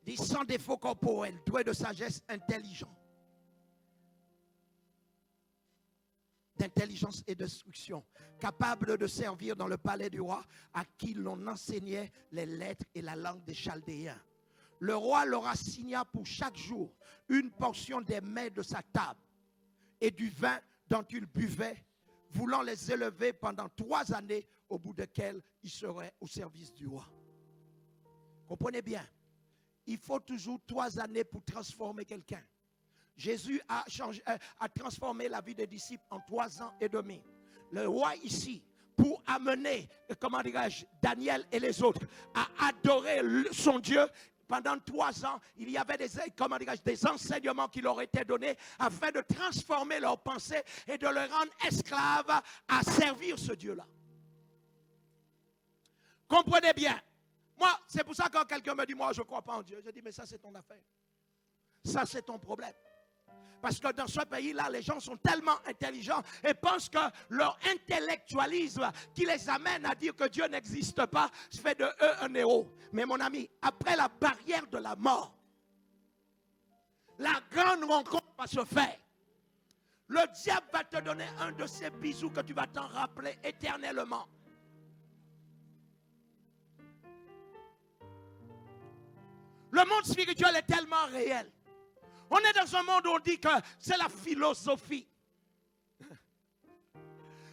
Dit sans défaut corporel, doué de sagesse, intelligent. D'intelligence et d'instruction, capable de servir dans le palais du roi, à qui l'on enseignait les lettres et la langue des Chaldéens. Le roi leur assigna pour chaque jour une portion des mets de sa table et du vin dont ils buvaient, voulant les élever pendant 3 années, au bout desquelles ils seraient au service du roi. Comprenez bien, il faut toujours 3 années pour transformer quelqu'un. Jésus a transformé la vie des disciples en 3 ans et demi. Le roi ici, pour amener, comment dirais-je, Daniel et les autres à adorer son Dieu, pendant 3 ans, il y avait des enseignements qui leur étaient donnés afin de transformer leurs pensées et de les rendre esclaves à servir ce Dieu-là. Comprenez bien. Moi, c'est pour ça que quand quelqu'un me dit, moi, je ne crois pas en Dieu, je dis, mais ça, c'est ton affaire. Ça, c'est ton problème. Parce que dans ce pays-là, les gens sont tellement intelligents et pensent que leur intellectualisme qui les amène à dire que Dieu n'existe pas fait de eux un héros. Mais mon ami, après la barrière de la mort, la grande rencontre va se faire. Le diable va te donner un de ces bisous que tu vas t'en rappeler éternellement. Le monde spirituel est tellement réel. On est dans un monde où on dit que c'est la philosophie.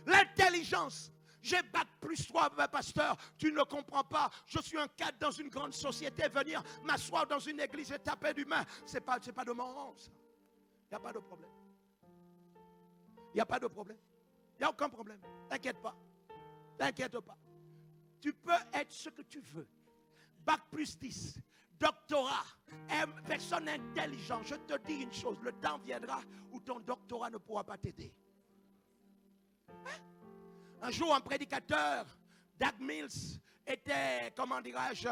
L'intelligence. J'ai bac plus 3, pasteur, tu ne comprends pas. Je suis un cadre dans une grande société. Venir m'asseoir dans une église et taper du main, c'est pas de mon rang, ça. Il n'y a pas de problème. Il n'y a pas de problème. Il n'y a aucun problème. T'inquiète pas. T'inquiète pas. Tu peux être ce que tu veux. Bac plus 10. Doctorat, personne intelligente. Je te dis une chose, le temps viendra où ton doctorat ne pourra pas t'aider. Hein? Un jour, un prédicateur, Doug Mills, était, comment dirais-je,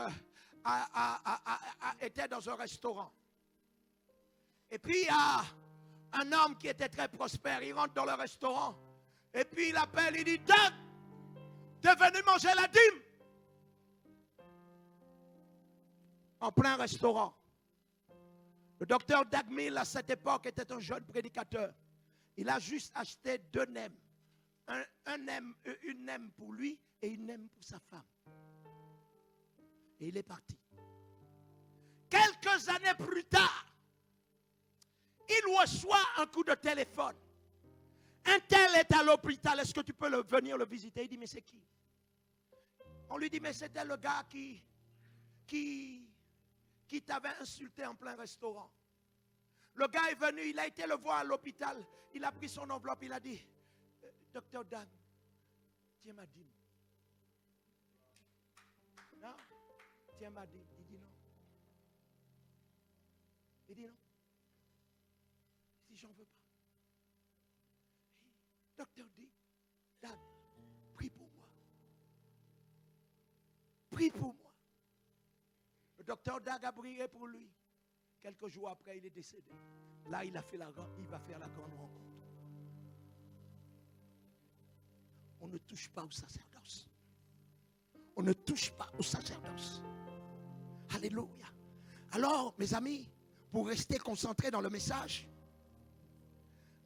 était dans un restaurant. Et puis, il y a un homme qui était très prospère, il rentre dans le restaurant. Et puis, il appelle, il dit, Doug, t'es venu manger la dîme? En plein restaurant. Le docteur Doug Mills, à cette époque, était un jeune prédicateur. Il a juste acheté 2 nems. Une nem pour lui et une nem pour sa femme. Et il est parti. Quelques années plus tard, il reçoit un coup de téléphone. Un tel est à l'hôpital, est-ce que tu peux venir le visiter? Il dit, mais c'est qui? On lui dit, mais c'était le gars qui t'avait insulté en plein restaurant. Le gars est venu, il a été le voir à l'hôpital. Il a pris son enveloppe, il a dit, Docteur Dan, tiens ma dîme. Non, tiens ma dîme. Il dit non. Il dit non. Il dit, j'en veux pas. Docteur dit, Dan, prie pour moi. Prie pour moi. Le docteur Dag a prié pour lui. Quelques jours après, il est décédé. Là, il va faire la grande rencontre. On ne touche pas au sacerdoce. On ne touche pas au sacerdoce. Alléluia. Alors, mes amis, pour rester concentrés dans le message,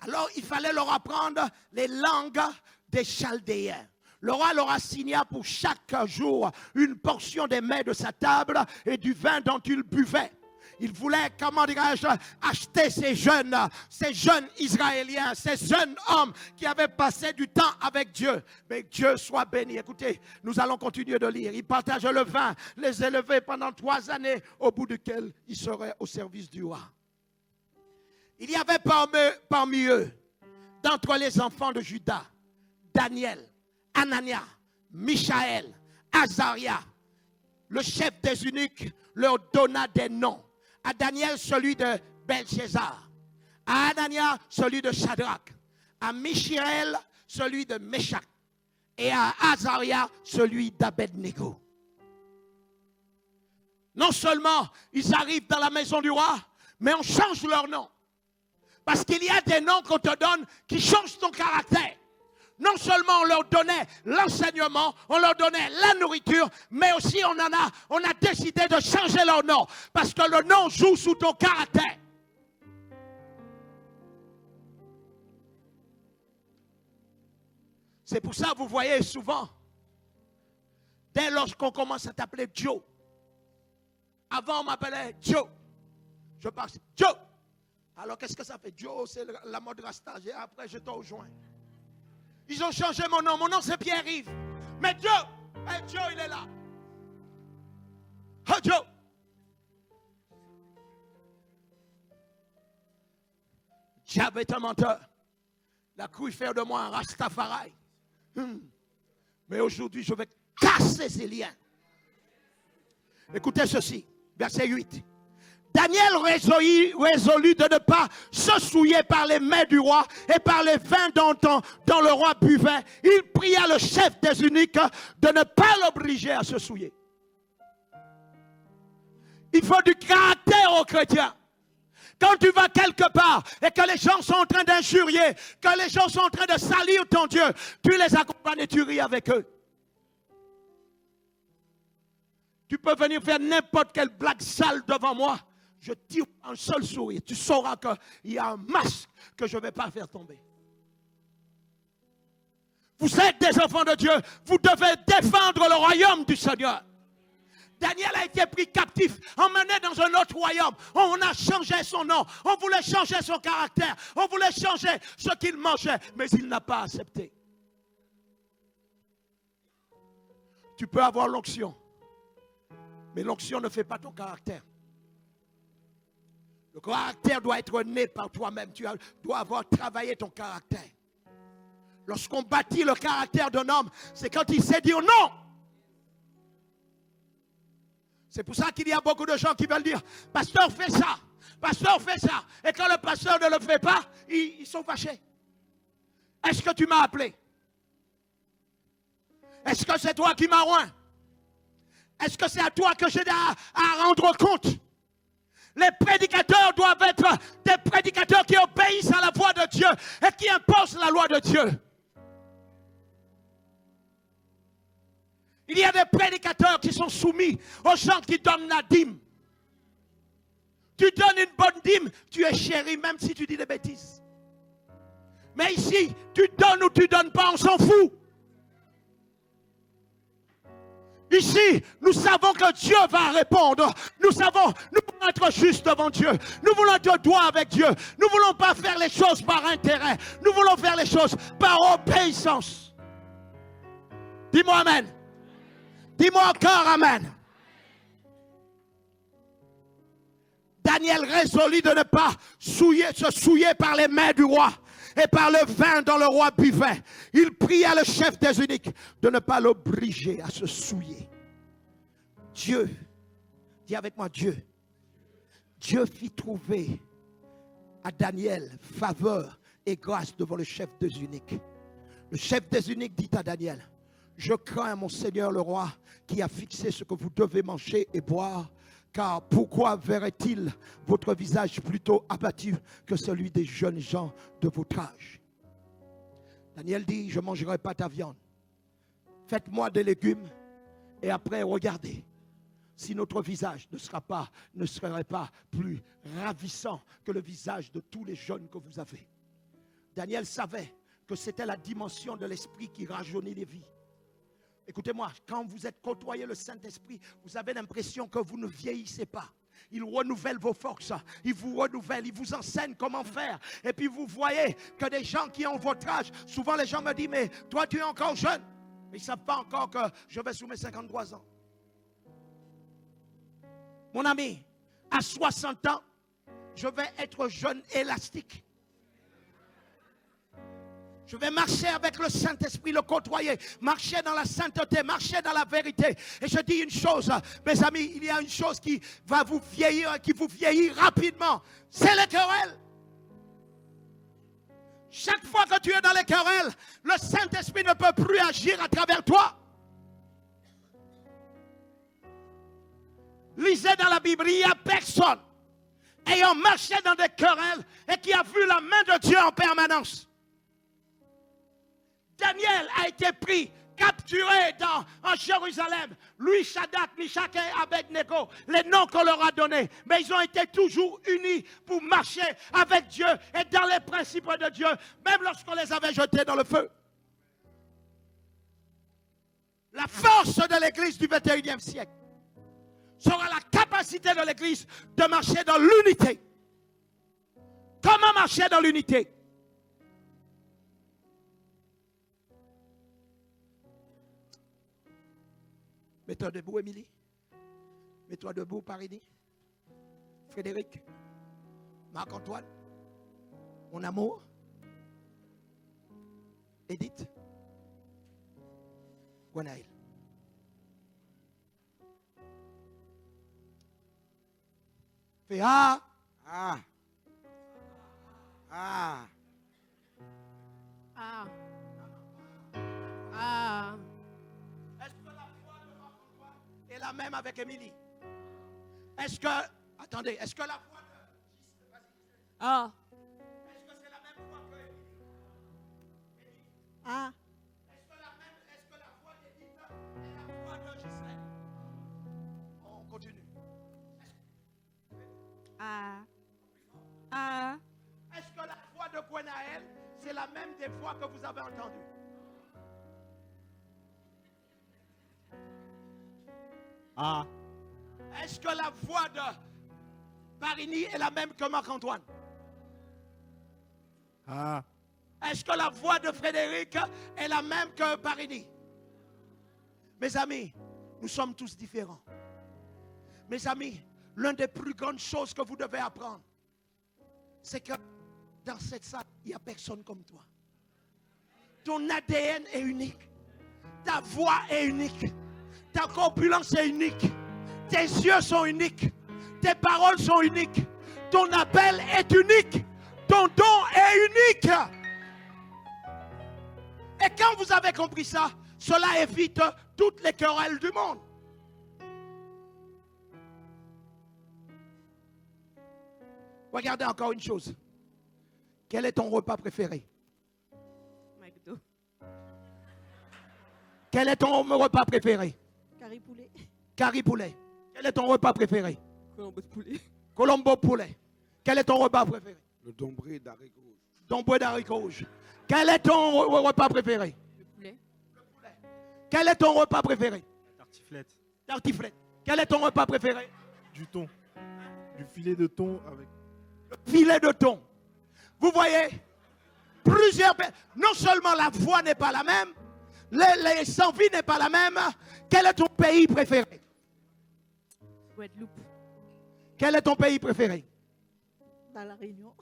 alors il fallait leur apprendre les langues des Chaldéens. Le roi leur assigna pour chaque jour une portion des mets de sa table et du vin dont ils buvaient. Il voulait, comment dirais-je, acheter ces jeunes Israéliens, ces jeunes hommes qui avaient passé du temps avec Dieu. Mais Dieu soit béni. Écoutez, nous allons continuer de lire. Ils partagent le vin, les élever pendant 3 années, au bout duquel ils seraient au service du roi. Il y avait parmi eux, d'entre les enfants de Juda, Daniel, Anania, Michaël, Azaria, le chef des eunuques, leur donna des noms. À Daniel, celui de Belshazar. À Anania, celui de Shadrach. À Mishaël, celui de Meshach. Et à Azaria, celui d'Abednego. Non seulement ils arrivent dans la maison du roi, mais on change leur nom. Parce qu'il y a des noms qu'on te donne qui changent ton caractère. Non seulement on leur donnait l'enseignement, on leur donnait la nourriture, mais aussi on a décidé de changer leur nom. Parce que le nom joue sous ton caractère. C'est pour ça que vous voyez souvent, dès lorsqu'on commence à t'appeler Joe, avant on m'appelait Joe, je passe Joe. Alors qu'est-ce que ça fait? Joe, c'est la mode rasta, après je te rejoins. Ils ont changé mon nom c'est Pierre-Yves. Mais Joe, Joe il est là. Oh Joe. Diable est un menteur. La cru faire de moi un Rastafari. Mais aujourd'hui, je vais casser ces liens. Écoutez ceci, verset 8. Daniel résolut de ne pas se souiller par les mets du roi et par les vins dont le roi buvait. Il pria le chef des eunuques de ne pas l'obliger à se souiller. Il faut du caractère aux chrétiens. Quand tu vas quelque part et que les gens sont en train d'injurier, que les gens sont en train de salir ton Dieu, tu les accompagnes et tu ris avec eux. Tu peux venir faire n'importe quelle blague sale devant moi. Je tire un seul sourire. Tu sauras qu'il y a un masque que je ne vais pas faire tomber. Vous êtes des enfants de Dieu. Vous devez défendre le royaume du Seigneur. Daniel a été pris captif, emmené dans un autre royaume. On a changé son nom. On voulait changer son caractère. On voulait changer ce qu'il mangeait. Mais il n'a pas accepté. Tu peux avoir l'onction. Mais l'onction ne fait pas ton caractère. Le caractère doit être né par toi-même. Tu dois avoir travaillé ton caractère. Lorsqu'on bâtit le caractère d'un homme, c'est quand il sait dire non. C'est pour ça qu'il y a beaucoup de gens qui veulent dire, pasteur fait ça, pasteur fait ça. Et quand le pasteur ne le fait pas, ils sont fâchés. Est-ce que tu m'as appelé? Est-ce que c'est toi qui m'as oint? Est-ce que c'est à toi que j'ai à rendre compte? Les prédicateurs doivent être des prédicateurs qui obéissent à la voix de Dieu et qui imposent la loi de Dieu. Il y a des prédicateurs qui sont soumis aux gens qui donnent la dîme. Tu donnes une bonne dîme, tu es chéri même si tu dis des bêtises. Mais ici, tu donnes ou tu ne donnes pas, on s'en fout. Ici, nous savons que Dieu va répondre. Nous voulons être justes devant Dieu. Nous voulons être droits avec Dieu. Nous ne voulons pas faire les choses par intérêt. Nous voulons faire les choses par obéissance. Dis-moi amen. Dis-moi encore amen. Daniel résolut de ne pas se souiller par les mains du roi et par le vin dont le roi buvait. Il pria le chef des eunuques de ne pas l'obliger à se souiller. Dieu, dis avec moi Dieu. Dieu fit trouver à Daniel faveur et grâce devant le chef des eunuques. Le chef des eunuques dit à Daniel, je crains mon Seigneur le roi qui a fixé ce que vous devez manger et boire. Car pourquoi verrait-il votre visage plutôt abattu que celui des jeunes gens de votre âge? Daniel dit, je ne mangerai pas ta viande. Faites-moi des légumes et après regardez si notre visage ne serait pas plus ravissant que le visage de tous les jeunes que vous avez. Daniel savait que c'était la dimension de l'esprit qui rajeunit les vies. Écoutez-moi, quand vous êtes côtoyé le Saint-Esprit, vous avez l'impression que vous ne vieillissez pas. Il renouvelle vos forces, il vous renouvelle, il vous enseigne comment faire. Et puis vous voyez que des gens qui ont votre âge, souvent les gens me disent, mais toi tu es encore jeune. Mais ils ne savent pas encore que je vais sous mes 53 ans. Mon ami, à 60 ans, je vais être jeune élastique. Je vais marcher avec le Saint-Esprit, le côtoyer, marcher dans la sainteté, marcher dans la vérité. Et je dis une chose, mes amis, il y a une chose qui va vous vieillir, qui vous vieillit rapidement. C'est les querelles. Chaque fois que tu es dans les querelles, le Saint-Esprit ne peut plus agir à travers toi. Lisez dans la Bible, il n'y a personne ayant marché dans des querelles et qui a vu la main de Dieu en permanence. Daniel a été pris, capturé en Jérusalem. Lui, Shadrach, Meshach et Abednego, les noms qu'on leur a donnés. Mais ils ont été toujours unis pour marcher avec Dieu et dans les principes de Dieu, même lorsqu'on les avait jetés dans le feu. La force de l'Église du 21e siècle sera la capacité de l'Église de marcher dans l'unité. Comment marcher dans l'unité? Mets-toi debout, Émilie. Mets-toi debout, Parini. Frédéric. Marc-Antoine. Mon amour. Edith. Gwenaël. Fais ah. Ah. Ah. Ah. Ah. Est-ce que la foi de Marc-Antoine est la même avec Émilie? Est-ce que, attendez, est-ce que la foi de... Ah. Est-ce que c'est la même foi que Émilie? Ah. Est-ce que la foi d'Édith est la foi de Gisèle? On continue. Ah. Ah. Est-ce que la foi de Gwenaël, c'est la même des fois que vous avez entendues? Ah. Est-ce que la voix de Parini est la même que Marc-Antoine? Ah. Est-ce que la voix de Frédéric est la même que Parini? Mes amis, nous sommes tous différents. Mes amis, l'une des plus grandes choses que vous devez apprendre, c'est que dans cette salle, il n'y a personne comme toi. Ton ADN est unique. Ta voix est unique. Ta corpulence est unique. Tes yeux sont uniques. Tes paroles sont uniques. Ton appel est unique. Ton don est unique. Et quand vous avez compris ça, cela évite toutes les querelles du monde. Regardez encore une chose. Quel est ton repas préféré? McDo. Quel est ton repas préféré? Curry poulet. Curry poulet. Quel est ton repas préféré? Colombo de poulet. Colombo poulet. Quel est ton repas préféré? Le dombré d'haricots rouges. Dombré d'haricots rouges. Quel est ton repas préféré? Le poulet. Quel est ton repas préféré? Tartiflette. Tartiflette. Quel est ton repas préféré? Du thon. Du filet de thon avec... Filet de thon. Vous voyez, non seulement la voix n'est pas la même, les envies n'est pas la même. Quel est ton pays préféré? Guadeloupe. Quel est ton pays préféré? Dans la Réunion.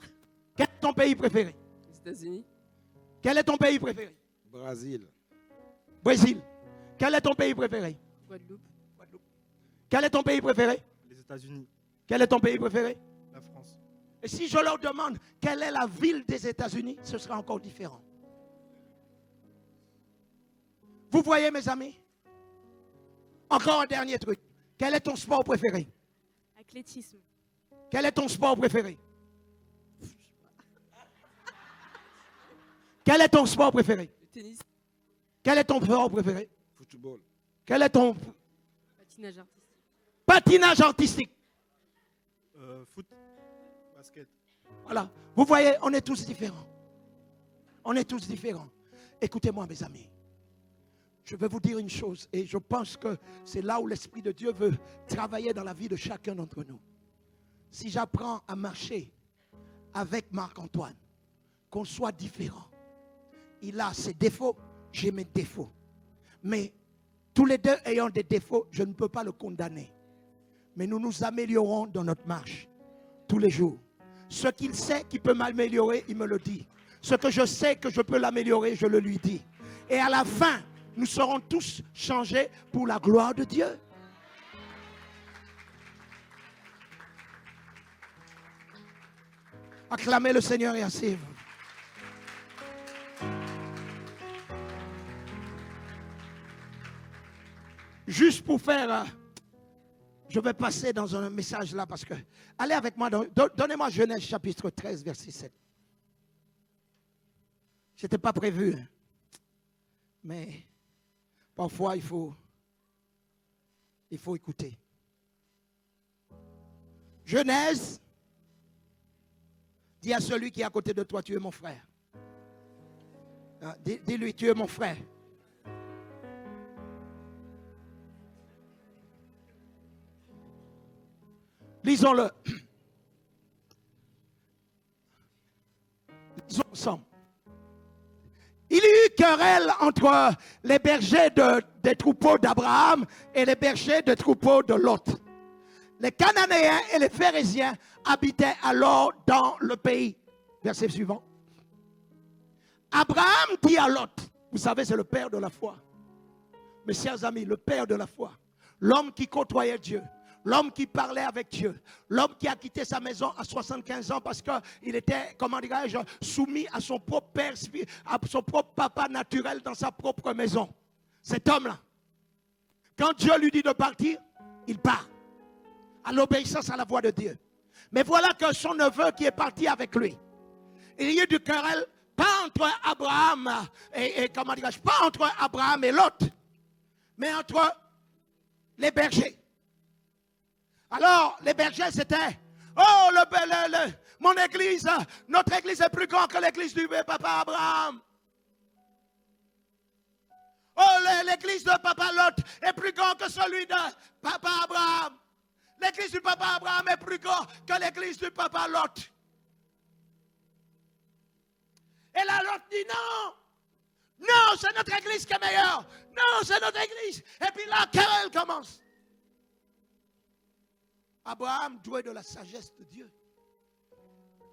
Quel est ton pays préféré? Les États-Unis. Quel est ton pays préféré? Brésil. Brésil. Quel est ton pays préféré? Guadeloupe. Guadeloupe. Quel est ton pays préféré? Les États-Unis. Quel est ton pays préféré? La France. Et si je leur demande quelle est la ville des États-Unis, ce sera encore différent. Vous voyez, mes amis? Encore un dernier truc. Quel est ton sport préféré? Athlétisme. Quel est ton sport préféré? Quel est ton sport préféré? Le tennis. Quel est ton sport préféré? Football. Quel est ton Patinage artistique. patinage artistique? Foot. Basket. Voilà. Vous voyez, on est tous différents. On est tous différents. Écoutez-moi, mes amis. Je vais vous dire une chose, et je pense que c'est là où l'Esprit de Dieu veut travailler dans la vie de chacun d'entre nous. Si j'apprends à marcher avec Marc-Antoine, qu'on soit différent, il a ses défauts, j'ai mes défauts. Mais tous les deux ayant des défauts, je ne peux pas le condamner. Mais nous nous améliorons dans notre marche tous les jours. Ce qu'il sait qu'il peut m'améliorer, il me le dit. Ce que je sais que je peux l'améliorer, je le lui dis. Et à la fin, nous serons tous changés pour la gloire de Dieu. Acclamez le Seigneur et asseyez-vous. Juste pour faire, je vais passer dans un message là parce que, allez avec moi, donnez-moi Genèse chapitre 13, verset 7. Ce n'était pas prévu, mais parfois il faut écouter. Genèse, dis à celui qui est à côté de toi, tu es mon frère. Dis-lui, tu es mon frère. Lisons-le. Lisons ensemble. Il y eut querelle entre les bergers des troupeaux d'Abraham et les bergers des troupeaux de Lot. Les Cananéens et les Phérésiens habitaient alors dans le pays. Verset suivant. Abraham dit à Lot, vous savez, c'est le père de la foi. Mes chers amis, le père de la foi. L'homme qui côtoyait Dieu. L'homme qui parlait avec Dieu. L'homme qui a quitté sa maison à 75 ans parce qu'il était, comment dirais-je, soumis à son propre père, à son propre papa naturel dans sa propre maison. Cet homme-là, quand Dieu lui dit de partir, il part. À l'obéissance à la voix de Dieu. Mais voilà que son neveu qui est parti avec lui. Il y a eu du querelle, pas entre Abraham et comment dirais-je, pas entre Abraham et Lot, mais entre les bergers. Alors, les bergers, c'était, oh, mon église, notre église est plus grande que l'église du papa Abraham. Oh, l'église de papa Lot est plus grande que celui de papa Abraham. L'église du papa Abraham est plus grande que l'église du papa Lot. Et là, Lot dit non. Non, c'est notre église qui est meilleure. Non, c'est notre église. Et puis la querelle commence. Abraham, doué de la sagesse de Dieu,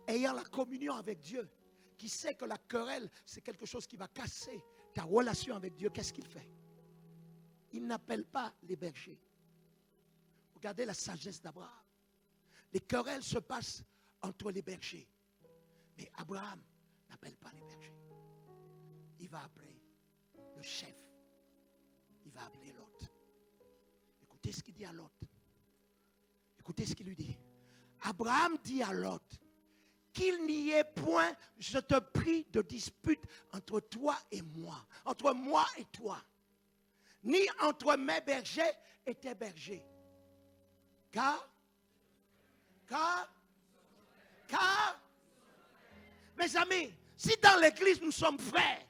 ayant la communion avec Dieu, qui sait que la querelle, c'est quelque chose qui va casser ta relation avec Dieu, qu'est-ce qu'il fait? Il n'appelle pas les bergers. Regardez la sagesse d'Abraham. Les querelles se passent entre les bergers. Mais Abraham n'appelle pas les bergers. Il va appeler le chef. Il va appeler Lot. Écoutez ce qu'il dit à Lot. Écoutez ce qu'il lui dit. Abraham dit à Lot, qu'il n'y ait point, je te prie, de dispute entre toi et moi, entre moi et toi, ni entre mes bergers et tes bergers. Car, mes amis, si dans l'église nous sommes frères,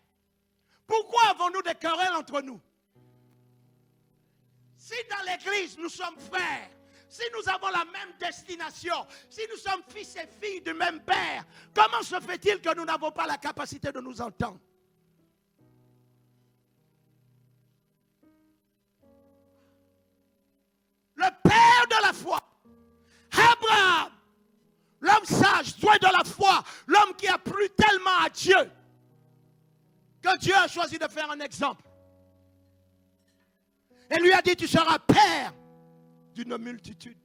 pourquoi avons-nous des querelles entre nous? Si dans l'église nous sommes frères, si nous avons la même destination, si nous sommes fils et filles du même père, comment se fait-il que nous n'avons pas la capacité de nous entendre? Le père de la foi, Abraham, l'homme sage, doué de la foi, l'homme qui a plu tellement à Dieu, que Dieu a choisi de faire un exemple. Et lui a dit, tu seras père d'une multitude.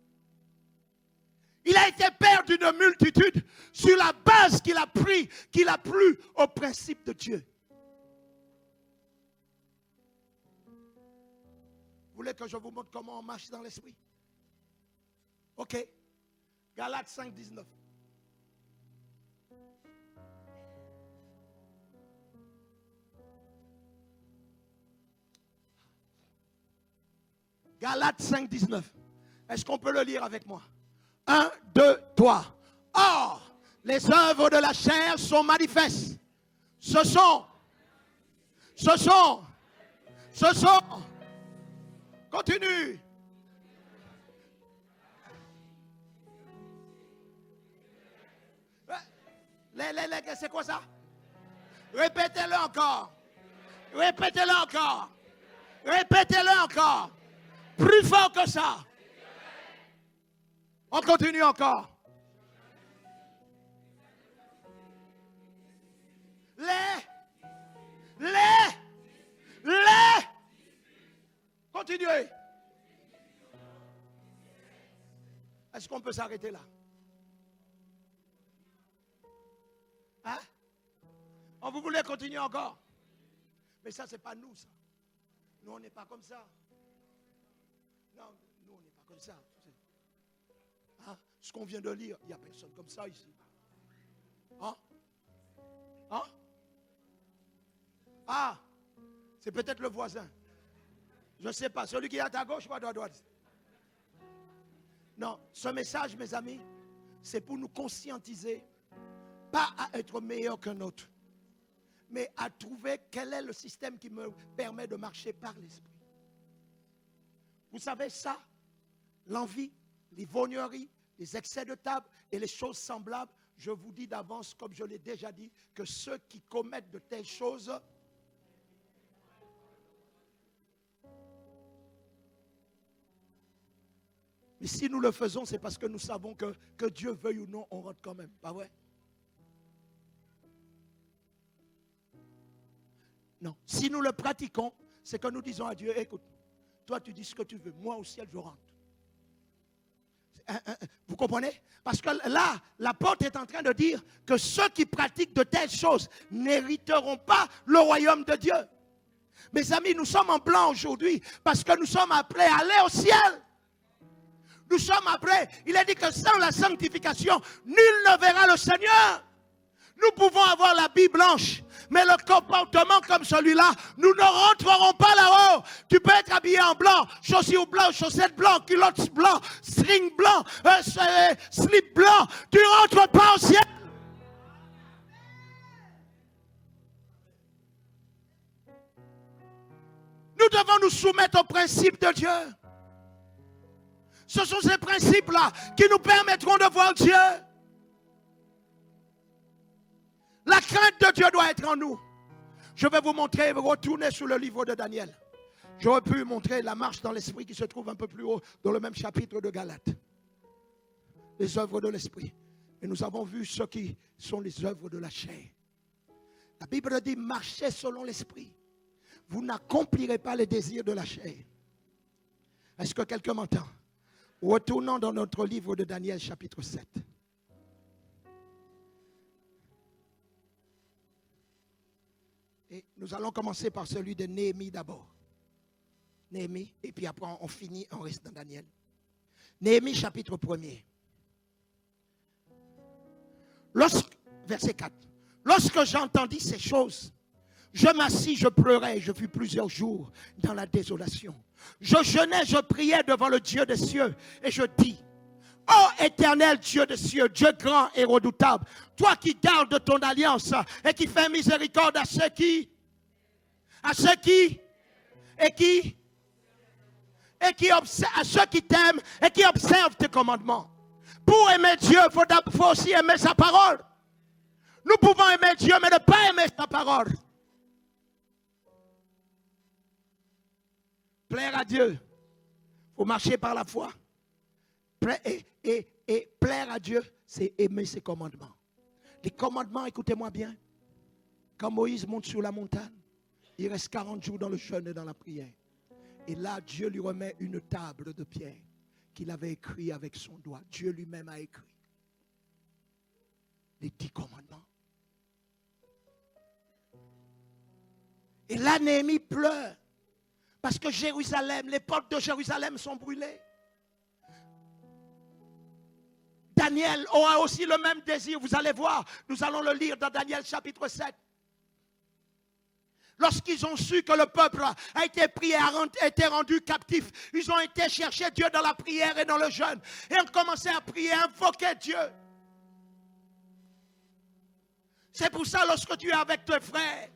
Il a été père d'une multitude sur la base qu'il a pris, qu'il a plu au principe de Dieu. Vous voulez que je vous montre comment on marche dans l'esprit? Ok. Galates 5, 19. Galates 5, 19. Est-ce qu'on peut le lire avec moi? 1, 2, 3. Or, les œuvres de la chair sont manifestes. Ce sont. Continue. C'est quoi ça? Répétez-le encore. Répétez-le encore. Répétez-le encore. Plus fort que ça. On continue encore. Continuez. Est-ce qu'on peut s'arrêter là? Hein? Oh, vous voulez continuer encore? Mais ça, c'est pas nous, ça. Nous, on n'est pas comme ça. Non, nous, on n'est pas comme ça. Hein? Ce qu'on vient de lire, il n'y a personne comme ça ici. Hein? Hein? Ah, c'est peut-être le voisin. Je ne sais pas, celui qui est à ta gauche ou à ta droite. Non, ce message, mes amis, c'est pour nous conscientiser, pas à être meilleur qu'un autre, mais à trouver quel est le système qui me permet de marcher par l'esprit. Vous savez ça, l'envie, l'ivrognerie, les excès de table et les choses semblables, je vous dis d'avance, comme je l'ai déjà dit, que ceux qui commettent de telles choses, mais si nous le faisons, c'est parce que nous savons que Dieu veuille ou non, on rentre quand même. Pas vrai? Non. Si nous le pratiquons, c'est que nous disons à Dieu, écoute, toi tu dis ce que tu veux, moi au ciel je rentre. Vous comprenez? Parce que là, l'apôtre est en train de dire que ceux qui pratiquent de telles choses n'hériteront pas le royaume de Dieu. Mes amis, nous sommes en blanc aujourd'hui parce que nous sommes appelés à aller au ciel. Nous sommes appelés. Il est dit que sans la sanctification, nul ne verra le Seigneur. Nous pouvons avoir l'habit blanche, mais le comportement comme celui-là, nous ne rentrerons pas là-haut. Tu peux être habillé en blanc, chaussures blancs, chaussettes blancs, culottes blancs, string blanc, slip blanc. Tu ne rentres pas au ciel. Nous devons nous soumettre aux principes de Dieu. Ce sont ces principes-là qui nous permettront de voir Dieu. La crainte de Dieu doit être en nous. Je vais vous montrer, retourner sur le livre de Daniel. J'aurais pu montrer la marche dans l'esprit qui se trouve un peu plus haut dans le même chapitre de Galates. Les œuvres de l'esprit. Et nous avons vu ce qui sont les œuvres de la chair. La Bible dit, marchez selon l'esprit. Vous n'accomplirez pas les désirs de la chair. Est-ce que quelqu'un m'entend? Retournons dans notre livre de Daniel chapitre 7. Et nous allons commencer par celui de Néhémie d'abord. Néhémie, et puis après on finit, on reste dans Daniel. Néhémie chapitre 1er. Verset 4. Lorsque j'entendis ces choses, je m'assis, je pleurais, je fus plusieurs jours dans la désolation. Je jeûnais, je priais devant le Dieu des cieux et je dis, ô éternel Dieu des cieux, Dieu grand et redoutable, toi qui gardes ton alliance et qui fais miséricorde à ceux qui à ceux t'aiment et qui observent tes commandements. Pour aimer Dieu, il faut aussi aimer sa parole. Nous pouvons aimer Dieu, mais ne pas aimer sa parole. Plaire à Dieu, il faut marcher par la foi. Et plaire à Dieu, c'est aimer ses commandements. Les commandements, écoutez-moi bien, quand Moïse monte sur la montagne, il reste 40 jours dans le jeûne et dans la prière. Et là, Dieu lui remet une table de pierre qu'il avait écrit avec son doigt. Dieu lui-même a écrit les 10 commandements. Et là, Néhémie pleure. Parce que Jérusalem, les portes de Jérusalem sont brûlées. Daniel aura aussi le même désir. Vous allez voir, nous allons le lire dans Daniel chapitre 7. Lorsqu'ils ont su que le peuple a été pris et a été rendu captif, ils ont été chercher Dieu dans la prière et dans le jeûne. Et ont commencé à prier, à invoquer Dieu. C'est pour ça, lorsque tu es avec tes frères,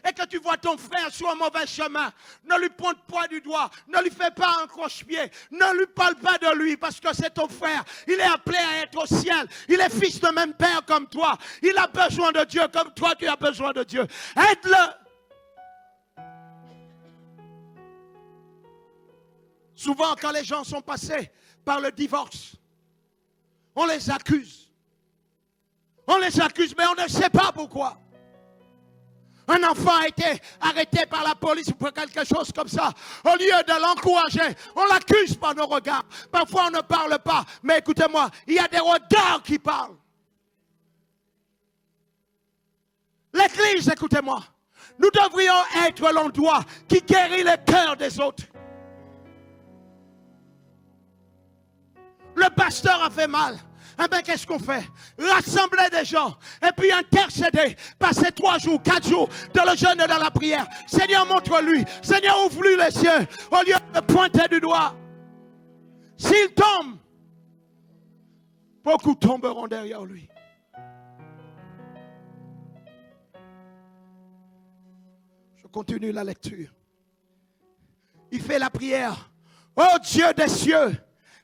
et que tu vois ton frère sur un mauvais chemin, ne lui pointe pas du doigt, ne lui fais pas un croche-pied, ne lui parle pas de lui parce que c'est ton frère. Il est appelé à être au ciel. Il est fils de même père comme toi. Il a besoin de Dieu comme toi tu as besoin de Dieu. Aide-le. Souvent quand les gens sont passés par le divorce, on les accuse. On les accuse mais on ne sait pas pourquoi. Un enfant a été arrêté par la police pour quelque chose comme ça. Au lieu de l'encourager, on l'accuse par nos regards. Parfois, on ne parle pas. Mais écoutez-moi, il y a des regards qui parlent. L'Église, écoutez-moi, nous devrions être l'endroit qui guérit les cœurs des autres. Le pasteur a fait mal. Eh bien, qu'est-ce qu'on fait? Rassembler des gens et puis intercéder. Passer 3 jours, 4 jours dans le jeûne et dans la prière. Seigneur, montre-lui. Seigneur, ouvre-lui les cieux. Au lieu de pointer du doigt. S'il tombe, beaucoup tomberont derrière lui. Je continue la lecture. Il fait la prière. Oh Dieu des cieux,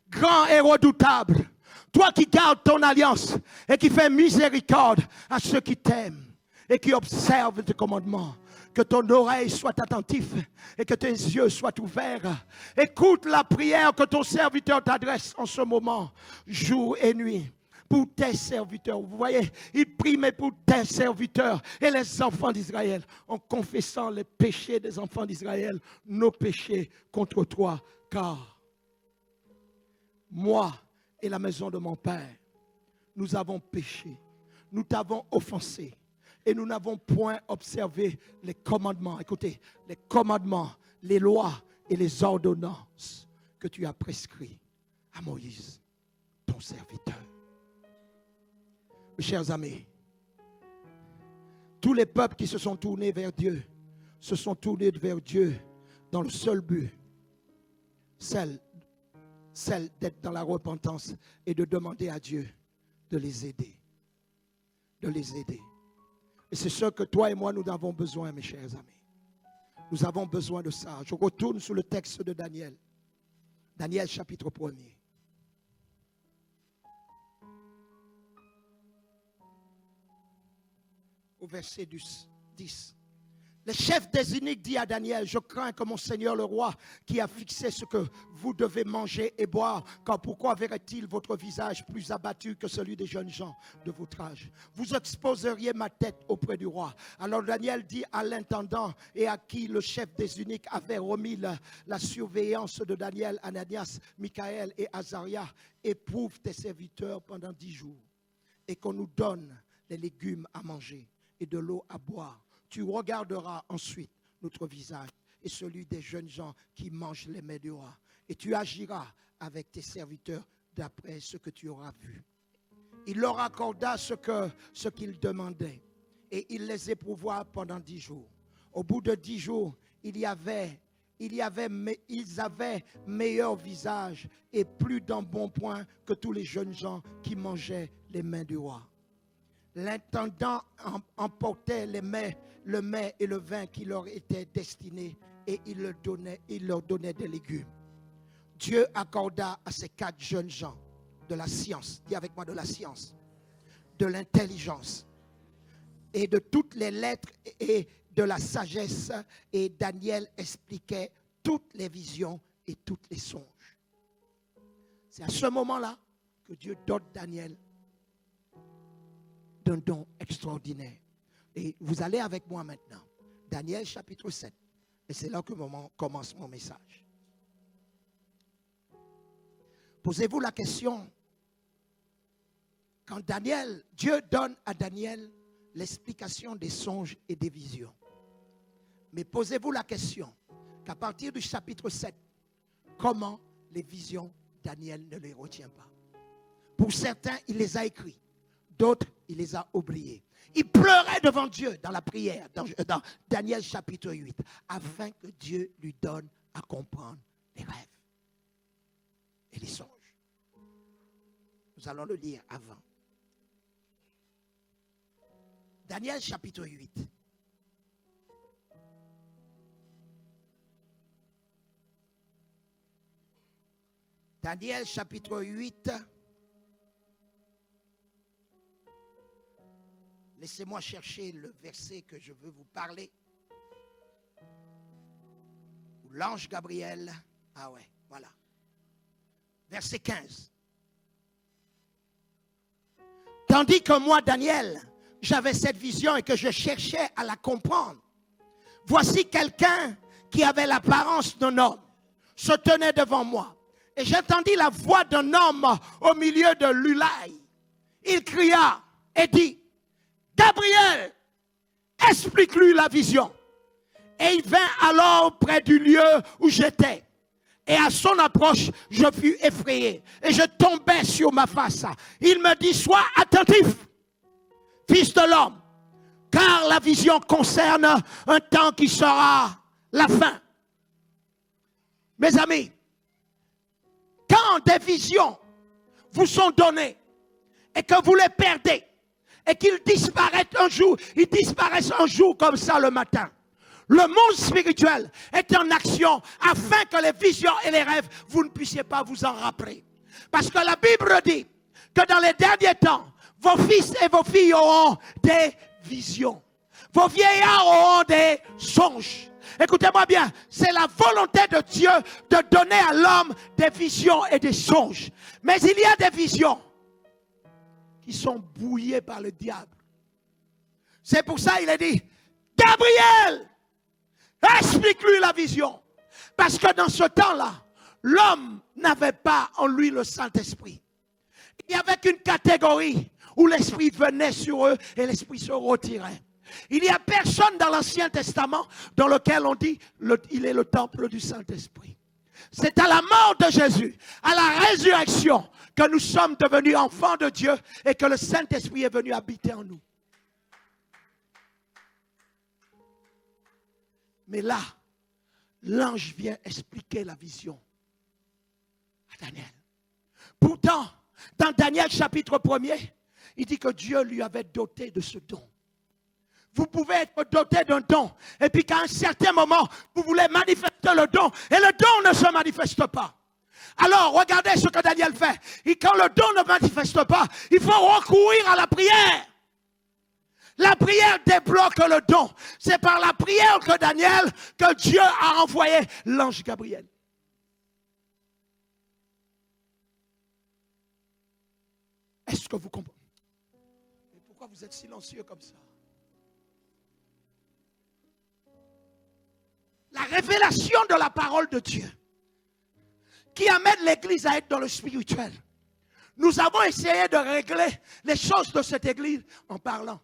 grand et redoutable, toi qui gardes ton alliance et qui fais miséricorde à ceux qui t'aiment et qui observent tes commandements, que ton oreille soit attentive et que tes yeux soient ouverts. Écoute la prière que ton serviteur t'adresse en ce moment, jour et nuit. Pour tes serviteurs, vous voyez, il prie mais pour tes serviteurs et les enfants d'Israël, en confessant les péchés des enfants d'Israël, nos péchés contre toi, car moi et la maison de mon Père, nous avons péché, nous t'avons offensé et nous n'avons point observé les commandements. Écoutez, les commandements, les lois et les ordonnances que tu as prescrits à Moïse, ton serviteur. Mes chers amis, tous les peuples qui se sont tournés vers Dieu, se sont tournés vers Dieu dans le seul but, celle d'être dans la repentance et de demander à Dieu de les aider. De les aider. Et c'est ce que toi et moi nous avons besoin, mes chers amis. Nous avons besoin de ça. Je retourne sur le texte de Daniel. Daniel chapitre 1er. Au verset 10. Le chef des eunuques dit à Daniel, je crains que mon Seigneur le roi, qui a fixé ce que vous devez manger et boire, car pourquoi verrait-il votre visage plus abattu que celui des jeunes gens de votre âge? Vous exposeriez ma tête auprès du roi. Alors Daniel dit à l'intendant et à qui le chef des eunuques avait remis la surveillance de Daniel, Ananias, Michaël et Azaria, éprouve tes serviteurs pendant 10 jours et qu'on nous donne les légumes à manger et de l'eau à boire. Tu regarderas ensuite notre visage et celui des jeunes gens qui mangent les mets du roi. Et tu agiras avec tes serviteurs d'après ce que tu auras vu. Il leur accorda ce qu'ils demandaient. Et il les éprouva pendant 10 jours. Au bout de 10 jours, ils avaient meilleur visage et plus d'embonpoint que tous les jeunes gens qui mangeaient les mets du roi. L'intendant emportait le mets et le vin qui leur étaient destinés et il leur donnait des légumes. Dieu accorda à ces 4 jeunes gens de la science, dis avec moi, de la science, de l'intelligence et de toutes les lettres et de la sagesse, et Daniel expliquait toutes les visions et tous les songes. C'est à ce moment-là que Dieu dote Daniel d'un don extraordinaire. Et vous allez avec moi maintenant. Daniel chapitre 7. Et c'est là que commence mon message. Posez-vous la question. Quand Dieu donne à Daniel l'explication des songes et des visions. Mais posez-vous la question qu'à partir du chapitre 7, comment les visions, Daniel ne les retient pas. Pour certains, il les a écrits. D'autres, il les a oubliés. Il pleurait devant Dieu dans la prière, dans Daniel chapitre 8, afin que Dieu lui donne à comprendre les rêves et les songes. Nous allons le lire avant. Daniel chapitre 8. Daniel chapitre 8. Laissez-moi chercher le verset que je veux vous parler. L'ange Gabriel. Ah ouais, voilà. Verset 15. Tandis que moi, Daniel, j'avais cette vision et que je cherchais à la comprendre, voici quelqu'un qui avait l'apparence d'un homme se tenait devant moi. Et j'entendis la voix d'un homme au milieu de l'Ulaï. Il cria et dit, Gabriel, explique-lui la vision. Et il vint alors près du lieu où j'étais. Et à son approche, je fus effrayé. Et je tombais sur ma face. Il me dit, sois attentif, fils de l'homme, car la vision concerne un temps qui sera la fin. Mes amis, quand des visions vous sont données et que vous les perdez et qu'ils disparaissent un jour, ils disparaissent un jour comme ça le matin. Le monde spirituel est en action afin que les visions et les rêves, vous ne puissiez pas vous en rappeler. Parce que la Bible dit que dans les derniers temps, vos fils et vos filles auront des visions. Vos vieillards auront des songes. Écoutez-moi bien, c'est la volonté de Dieu de donner à l'homme des visions et des songes. Mais il y a des visions qui sont brouillées par le diable. C'est pour ça qu'il a dit, Gabriel, explique-lui la vision. Parce que dans ce temps-là, l'homme n'avait pas en lui le Saint-Esprit. Il y avait qu'une catégorie où l'Esprit venait sur eux et l'Esprit se retirait. Il n'y a personne dans l'Ancien Testament dans lequel on dit il est le temple du Saint-Esprit. C'est à la mort de Jésus, à la résurrection, que nous sommes devenus enfants de Dieu et que le Saint-Esprit est venu habiter en nous. Mais là, l'ange vient expliquer la vision à Daniel. Pourtant, dans Daniel chapitre 1er, il dit que Dieu lui avait doté de ce don. Vous pouvez être doté d'un don et puis qu'à un certain moment, vous voulez manifester le don et le don ne se manifeste pas. Alors, regardez ce que Daniel fait. Et quand le don ne manifeste pas, il faut recourir à la prière. La prière débloque le don. C'est par la prière que Daniel, que Dieu a envoyé l'ange Gabriel. Est-ce que vous comprenez? Mais pourquoi vous êtes silencieux comme ça? La révélation de la parole de Dieu qui amène l'Église à être dans le spirituel. Nous avons essayé de régler les choses de cette Église en parlant.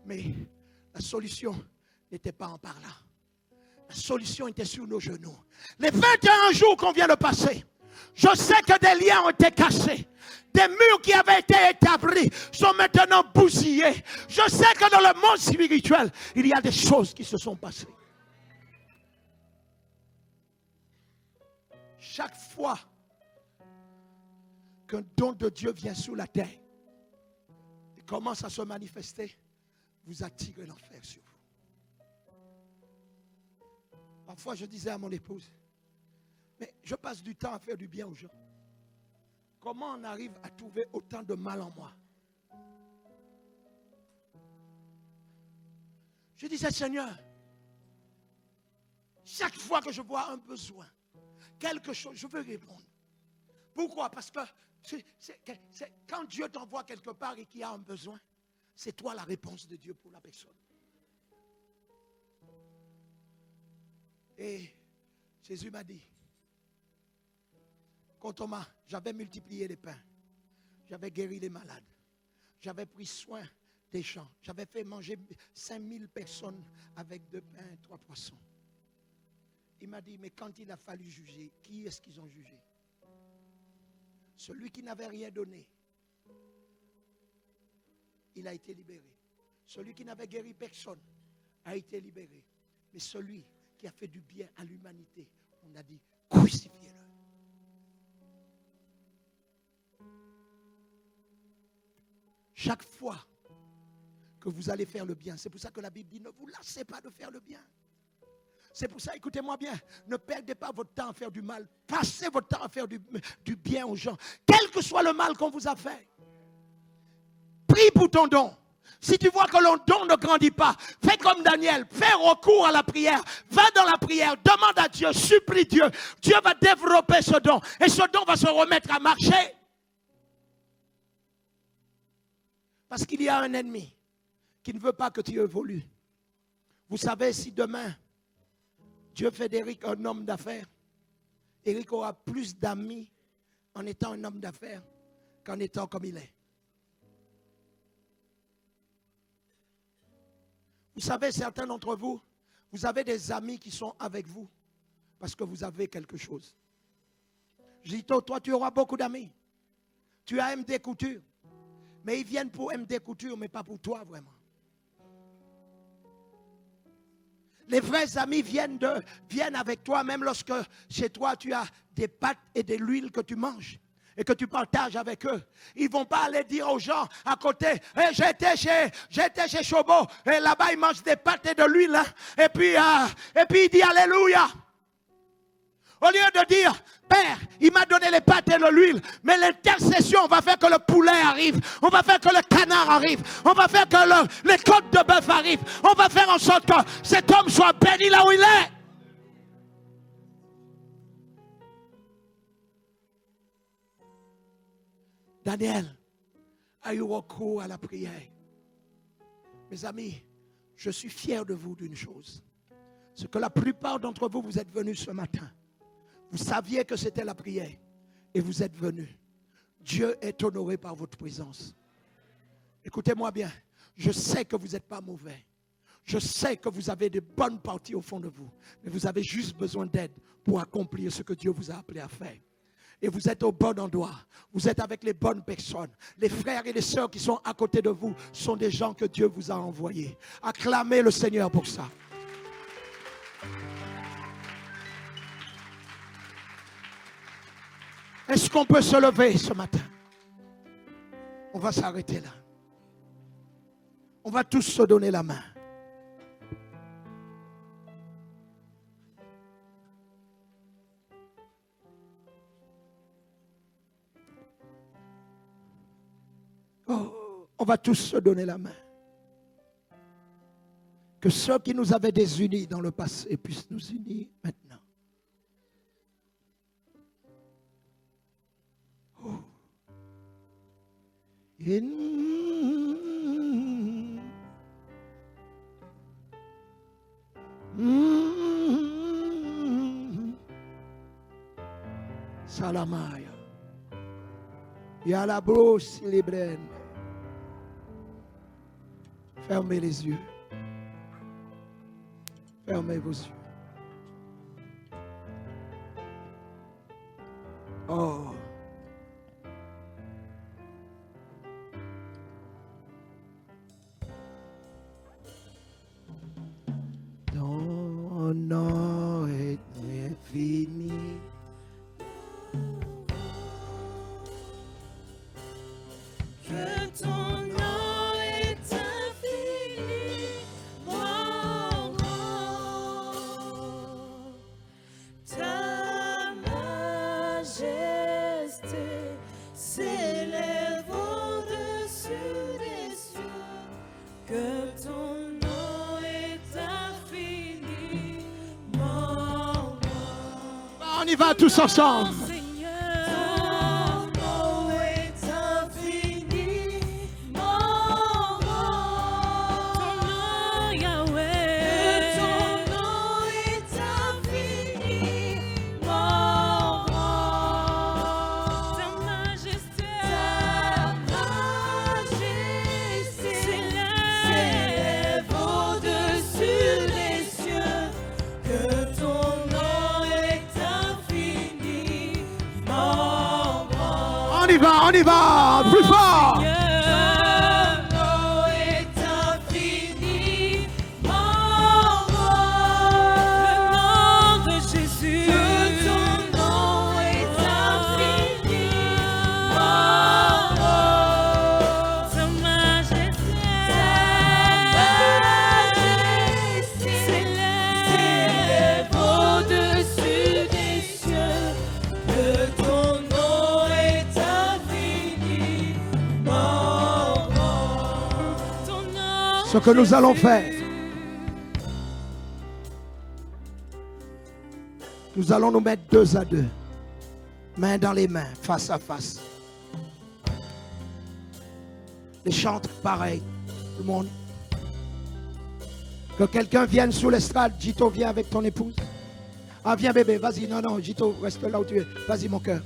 Mais la solution n'était pas en parlant. La solution était sur nos genoux. Les 21 jours qu'on vient de passer, je sais que des liens ont été cassés. Des murs qui avaient été établis sont maintenant bousillés. Je sais que dans le monde spirituel, il y a des choses qui se sont passées. Chaque fois qu'un don de Dieu vient sur la terre et commence à se manifester, vous attirez l'enfer sur vous. Parfois, je disais à mon épouse, mais je passe du temps à faire du bien aux gens. Comment on arrive à trouver autant de mal en moi? Je disais, Seigneur, chaque fois que je vois un besoin, quelque chose, je veux répondre. Pourquoi? Parce que quand Dieu t'envoie quelque part et qu'il y a un besoin, c'est toi la réponse de Dieu pour la personne. Et Jésus m'a dit, quand j'avais multiplié les pains, j'avais guéri les malades, j'avais pris soin des gens, j'avais fait manger 5000 personnes avec 2 pains et 3 poissons. Il m'a dit, mais quand il a fallu juger, qui est-ce qu'ils ont jugé? Celui qui n'avait rien donné, il a été libéré. Celui qui n'avait guéri personne a été libéré. Mais celui qui a fait du bien à l'humanité, on a dit, crucifiez-le. Chaque fois que vous allez faire le bien, c'est pour ça que la Bible dit, ne vous lassez pas de faire le bien. C'est pour ça, écoutez-moi bien, ne perdez pas votre temps à faire du mal. Passez votre temps à faire du bien aux gens. Quel que soit le mal qu'on vous a fait. Prie pour ton don. Si tu vois que ton don ne grandit pas, fais comme Daniel, fais recours à la prière. Va dans la prière, demande à Dieu, supplie Dieu. Dieu va développer ce don et ce don va se remettre à marcher. Parce qu'il y a un ennemi qui ne veut pas que tu évolues. Vous savez, si demain, Dieu fait d'Éric un homme d'affaires, Éric aura plus d'amis en étant un homme d'affaires qu'en étant comme il est. Vous savez, certains d'entre vous, vous avez des amis qui sont avec vous parce que vous avez quelque chose. Je dis, toi, tu auras beaucoup d'amis. Tu as MD Couture. Mais ils viennent pour MD Couture, mais pas pour toi vraiment. Les vrais amis viennent avec toi, même lorsque chez toi tu as des pâtes et de l'huile que tu manges et que tu partages avec eux. Ils ne vont pas aller dire aux gens à côté, hey, j'étais chez Chobo et là-bas ils mangent des pâtes et de l'huile. Hein, et puis il dit Alléluia. Au lieu de dire, Père, il m'a donné les pâtes et de l'huile, mais l'intercession va faire que le poulet arrive, on va faire que le canard arrive, on va faire que les côtes de bœuf arrivent, on va faire en sorte que cet homme soit béni là où il est. Daniel a eu recours à la prière. Mes amis, je suis fier de vous d'une chose. C'est que la plupart d'entre vous, vous êtes venus ce matin. Vous saviez que c'était la prière et vous êtes venus. Dieu est honoré par votre présence. Écoutez-moi bien, je sais que vous n'êtes pas mauvais. Je sais que vous avez de bonnes parties au fond de vous. Mais vous avez juste besoin d'aide pour accomplir ce que Dieu vous a appelé à faire. Et vous êtes au bon endroit. Vous êtes avec les bonnes personnes. Les frères et les sœurs qui sont à côté de vous sont des gens que Dieu vous a envoyés. Acclamez le Seigneur pour ça. Est-ce qu'on peut se lever ce matin? On va s'arrêter là. On va tous se donner la main. Oh, on va tous se donner la main. Que ceux qui nous avaient désunis dans le passé puissent nous unir maintenant. Salamaya. Yala brosse librene. Fermez les yeux. Fermez vos yeux. Oh. Ton nom est infini. Que ton nom est infini, mon grand. Ta majesté s'élève au-dessus des cieux. Que ton nom est infini, mon grand. On y va tous ensemble. On y va, plus fort. Ce que nous allons faire, nous allons nous mettre 2 à 2, main dans les mains, face à face. et chante pareil. Tout le monde. Que quelqu'un vienne sous l'estrade. Gito, viens avec ton épouse. Ah, viens bébé, vas-y. Non, non, Gito, reste là où tu es. Vas-y, mon cœur.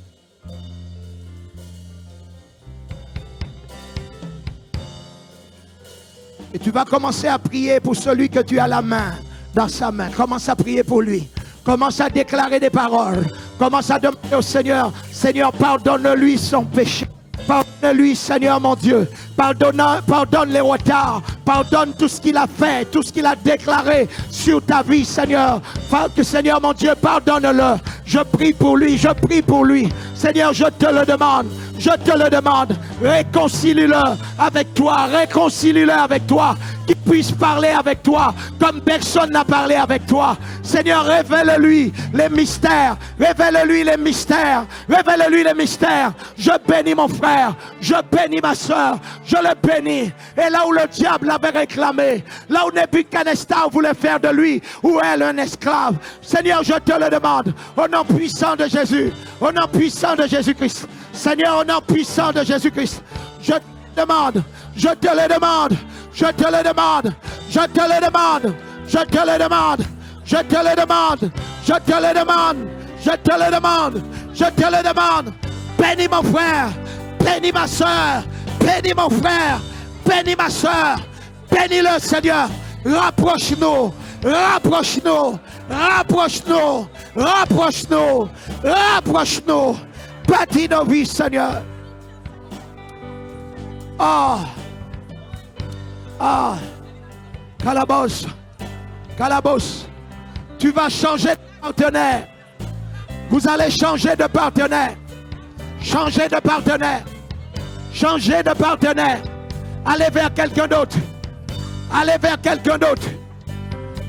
Et tu vas commencer à prier pour celui que tu as la main dans sa main. Commence à prier pour lui. Commence à déclarer des paroles. Commence à demander au Seigneur, Seigneur, pardonne-lui son péché. Pardonne-lui, Seigneur mon Dieu. Pardonne les retards. Pardonne tout ce qu'il a fait, tout ce qu'il a déclaré sur ta vie, Seigneur. Seigneur mon Dieu, pardonne-le. Je prie pour lui, je prie pour lui. Seigneur, je te le demande. Je te le demande. Réconcilie-le avec toi. Réconcilie-le avec toi. Qu'il puisse parler avec toi comme personne n'a parlé avec toi. Seigneur, révèle-lui les mystères. Révèle-lui les mystères. Révèle-lui les mystères. Je bénis mon frère. Je bénis ma soeur. Je le bénis. Et là où le diable l'avait réclamé, là où Nebuchadnezzar voulait faire de lui ou elle un esclave, Seigneur, je te le demande. Au nom puissant de Jésus. Au nom puissant de Jésus-Christ. Seigneur, au nom puissant de Jésus-Christ, je te demande, je te le demande, je te le demande, je te le demande, je te le demande, je te le demande, je te le demande, je te le demande, je te le demande. Bénis mon frère, bénis ma soeur, bénis mon frère, bénis ma soeur, bénis-le Seigneur, rapproche-nous, rapproche-nous, rapproche-nous, rapproche-nous, rapproche-nous. Bâtis nos vies, Seigneur. Ah, ah, Calabos, Calabos, tu vas changer de partenaire. Vous allez changer de partenaire. Changer de partenaire. Changer de partenaire. Allez vers quelqu'un d'autre. Allez vers quelqu'un d'autre.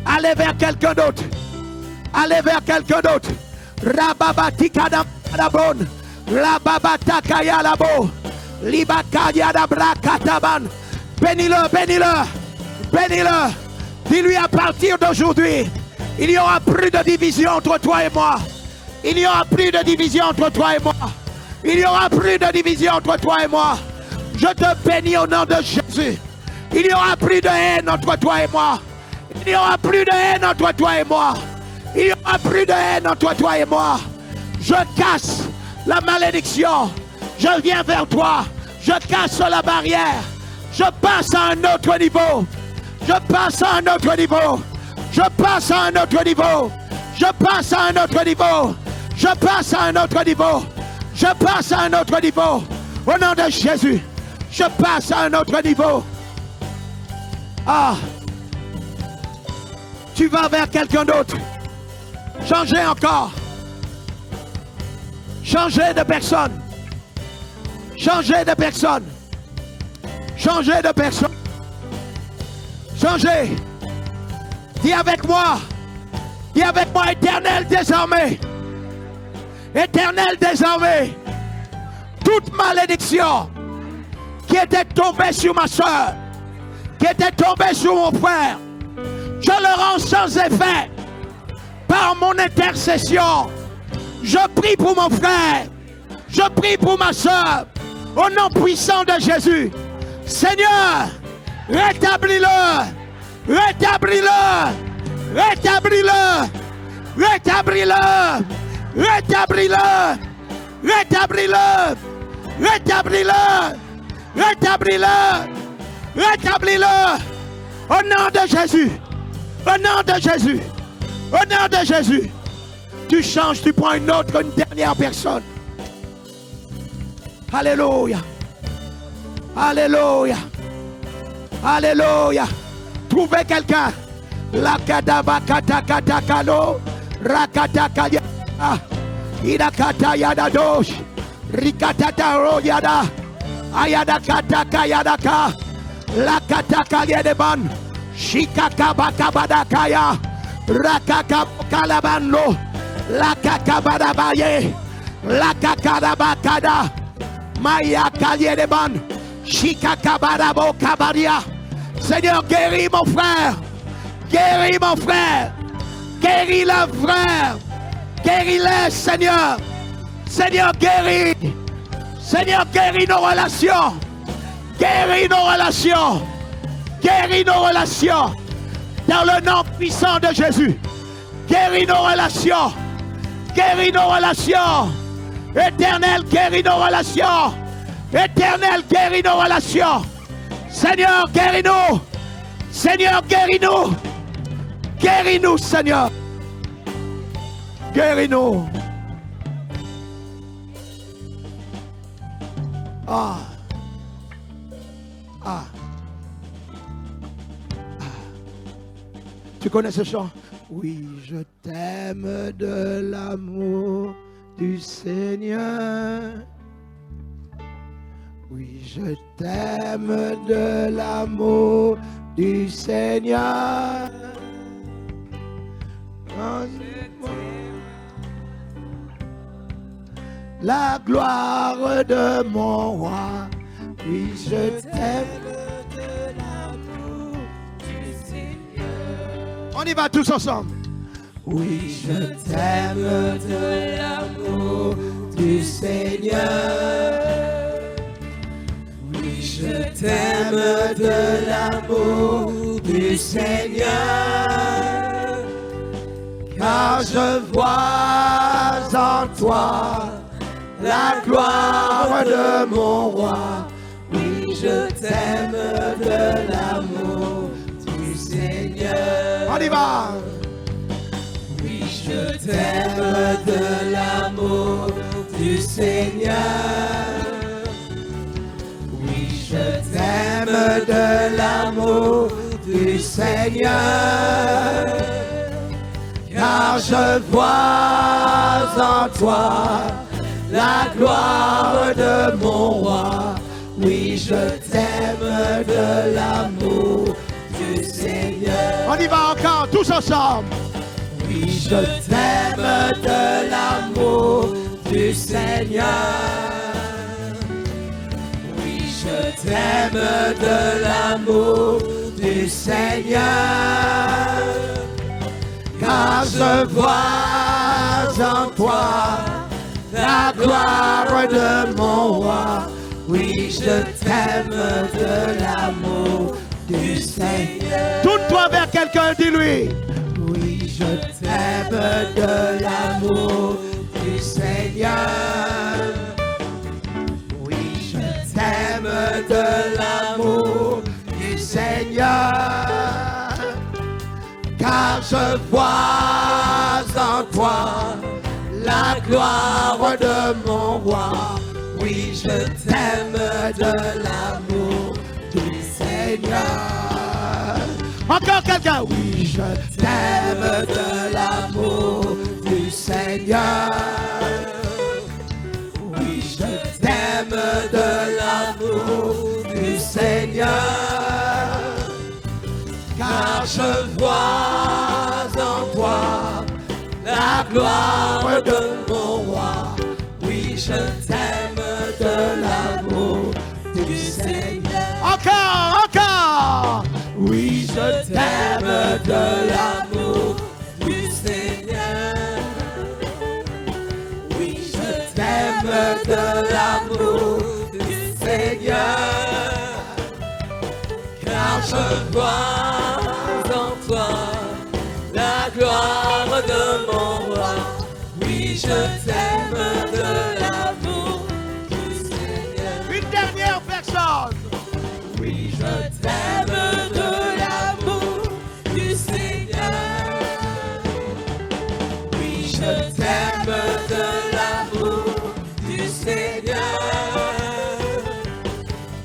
Allez vers quelqu'un d'autre. Allez vers quelqu'un d'autre. Rababati kadabon. La babata kaya labo, libakaya dabra kataban. Bénis-le, bénis-le, bénis-le. Dis-lui à partir d'aujourd'hui, il n'y aura plus de division entre toi et moi. Il n'y aura plus de division entre toi et moi. Il n'y aura plus de division entre toi et moi. Je te bénis au nom de Jésus. Il n'y aura plus de haine entre toi et moi. Il n'y aura plus de haine entre toi et moi. Il n'y aura plus de haine entre toi et moi. Je casse la malédiction, je viens vers toi, je casse la barrière, je passe à un autre niveau, je passe à un autre niveau, je passe à un autre niveau, je passe à un autre niveau, je passe à un autre niveau, je passe à un autre niveau, au nom de Jésus, je passe à un autre niveau. Ah, tu vas vers quelqu'un d'autre, changez encore. Changez de personne. Changez de personne. Changez de personne. Changez. Dis avec moi. Dis avec moi, Éternel désormais. Éternel désormais. Toute malédiction qui était tombée sur ma soeur, qui était tombée sur mon frère, je le rends sans effet par mon intercession. Je prie pour mon frère. Je prie pour ma soeur. Au nom puissant de Jésus. Seigneur, rétablis-le. Rétablis-le. Rétablis-le. Rétablis-le. Rétablis-le. Rétablis-le. Rétablis-le. Rétablis-le. Rétablis-le. Au nom de Jésus. Au nom de Jésus. Au nom de Jésus. Tu changes, tu prends une dernière personne. Alléluia. Alléluia. Alléluia. Trouvez quelqu'un. La kadaba katatakalo. Rakatakaya. Idakata yada dosh. Rikatata royada. Ayada kataka yadaka. La kataka yedeban. Shikakabakabadakaya. Rakakabakalabanlo. La kakabadabaye, la kakadabakada, maya kaliedeban, shikakabadabo kabadia. Seigneur, guéris mon frère, guéris mon frère, guéris le frère, guéris-le, Seigneur. Seigneur, guéris nos relations, Guéris nos relations. Guéris nos relations. Dans le nom puissant de Jésus. Guéris nos relations. Guéris nos relations. Éternel, guéris nos relations. Éternel, guéris nos relations. Seigneur, guéris-nous. Seigneur, guéris-nous. Guéris-nous, Seigneur. Guéris-nous. Ah. Ah. Ah. Tu connais ce chant? Oui, je t'aime de l'amour du Seigneur. Oui, je t'aime de l'amour du Seigneur. La gloire de mon roi. Oui, je t'aime de l'amour du Seigneur. On y va tous ensemble. Oui, je t'aime de l'amour du Seigneur. Oui, je t'aime de l'amour du Seigneur. Car je vois en toi la gloire de mon roi. Oui, je t'aime de l'amour du Seigneur. On y va. Oui, je t'aime de l'amour du Seigneur. Oui, je t'aime de l'amour du Seigneur. Car je vois en toi la gloire de mon roi. Oui, je t'aime de l'amour du Seigneur. On y va encore, tous ensemble. Oui, je t'aime de l'amour du Seigneur. Oui, je t'aime de l'amour du Seigneur. Car je vois en toi la gloire de mon roi. Oui, je t'aime de l'amour du Seigneur. Tourne-toi vers quelqu'un, dis-lui. Oui, je t'aime de l'amour du Seigneur. Oui, je t'aime de l'amour du Seigneur. Car je vois en toi la gloire de mon roi. Oui, je t'aime de l'amour du Seigneur. Encore quelqu'un. Oui, je t'aime de l'amour du Seigneur. Oui, je t'aime de l'amour du Seigneur. Car je vois en toi la gloire de mon roi. Oui, je t'aime de l'amour du Seigneur. Encore, encore. Oui, je t'aime de l'amour du Seigneur. Oui, je t'aime de l'amour du Seigneur. Car je vois en toi la gloire de mon roi. Oui, je t'aime de l'amour du Seigneur. Une dernière personne. Oui, je t'aime de l'amour du Seigneur. Oui, je t'aime de l'amour du Seigneur.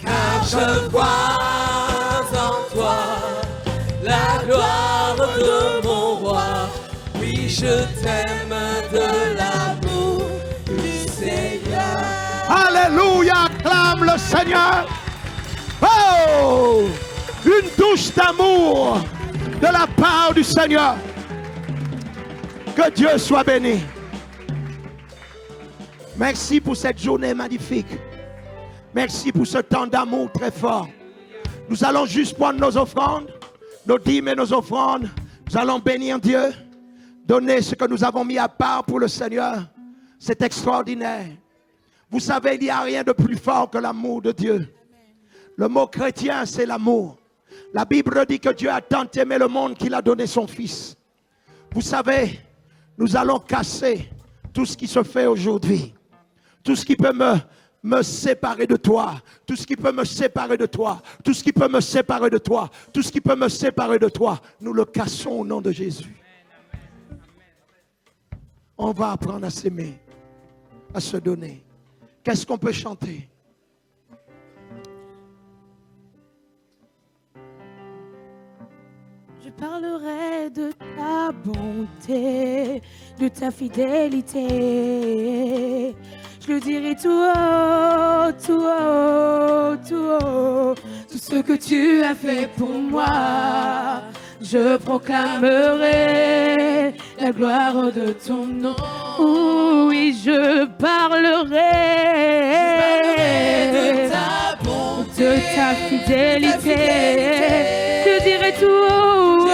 Car je vois en toi la gloire de mon roi. Oui, je t'aime de l'amour du Seigneur. Alléluia, acclame le Seigneur. Oh, une douche d'amour de la part du Seigneur. Que Dieu soit béni. Merci pour cette journée magnifique. Merci pour ce temps d'amour très fort. Nous allons juste prendre nos offrandes, nos dîmes et nos offrandes. Nous allons bénir Dieu, donner ce que nous avons mis à part pour le Seigneur. C'est extraordinaire. Vous savez, il n'y a rien de plus fort que l'amour de Dieu. Le mot chrétien, c'est l'amour. La Bible dit que Dieu a tant aimé le monde qu'il a donné son Fils. Vous savez, nous allons casser tout ce qui se fait aujourd'hui. Tout ce qui peut me séparer de toi. Tout ce qui peut me séparer de toi. Tout ce qui peut me séparer de toi. Tout ce qui peut me séparer de toi. Nous le cassons au nom de Jésus. On va apprendre à s'aimer, à se donner. Qu'est-ce qu'on peut chanter? Je parlerai de ta bonté, de ta fidélité. Je le dirai tout haut, tout haut, tout haut. Tout ce que tu as fait pour moi. Je proclamerai la gloire de ton nom. Oui, je parlerai de ta bonté, de ta fidélité. Je dirai tout haut,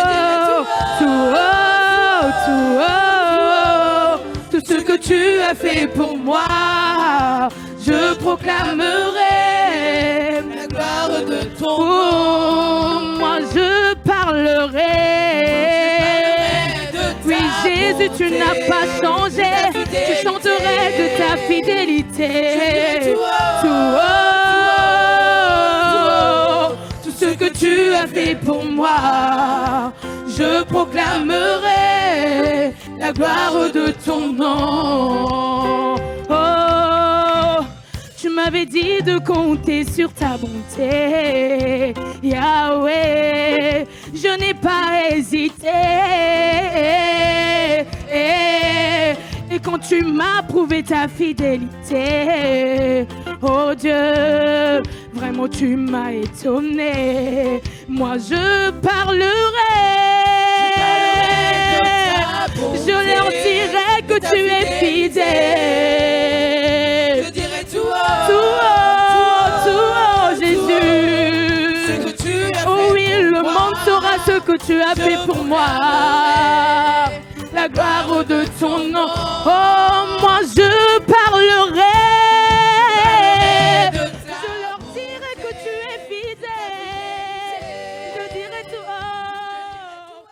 tout haut, tout haut. Tout ce que tu as fait pour moi. Je proclamerai la gloire de ton nom. Moi, je parlerai. Oui, Jésus, tu n'as pas changé. Je chanterai de ta fidélité. Tout haut, tout ce que tu as fait pour moi. Je proclamerai la gloire de ton nom. Oh, tu m'avais dit de compter sur ta bonté, Yahweh. Je n'ai pas hésité. Et quand tu m'as prouvé ta fidélité, oh Dieu, vraiment tu m'as étonné. Moi je parlerai. Je leur dirai que tu es fidèle. Je dirai tout haut, Jésus. Oh oui, le monde saura ce que tu as fait pour moi. La gloire de ton nom. Oh, moi je parlerai. Je leur dirai que tu es fidèle. Je dirai tout haut.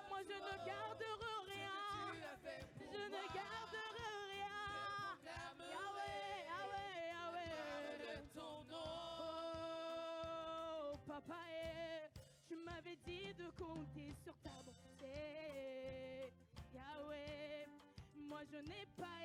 Moi je ne garderai rien. Je ne garderai rien. Yahweh, Yahweh, Yahweh. Oh, papa, tu m'avais dit de compter sur ta bonté. Yahweh, moi je n'ai pas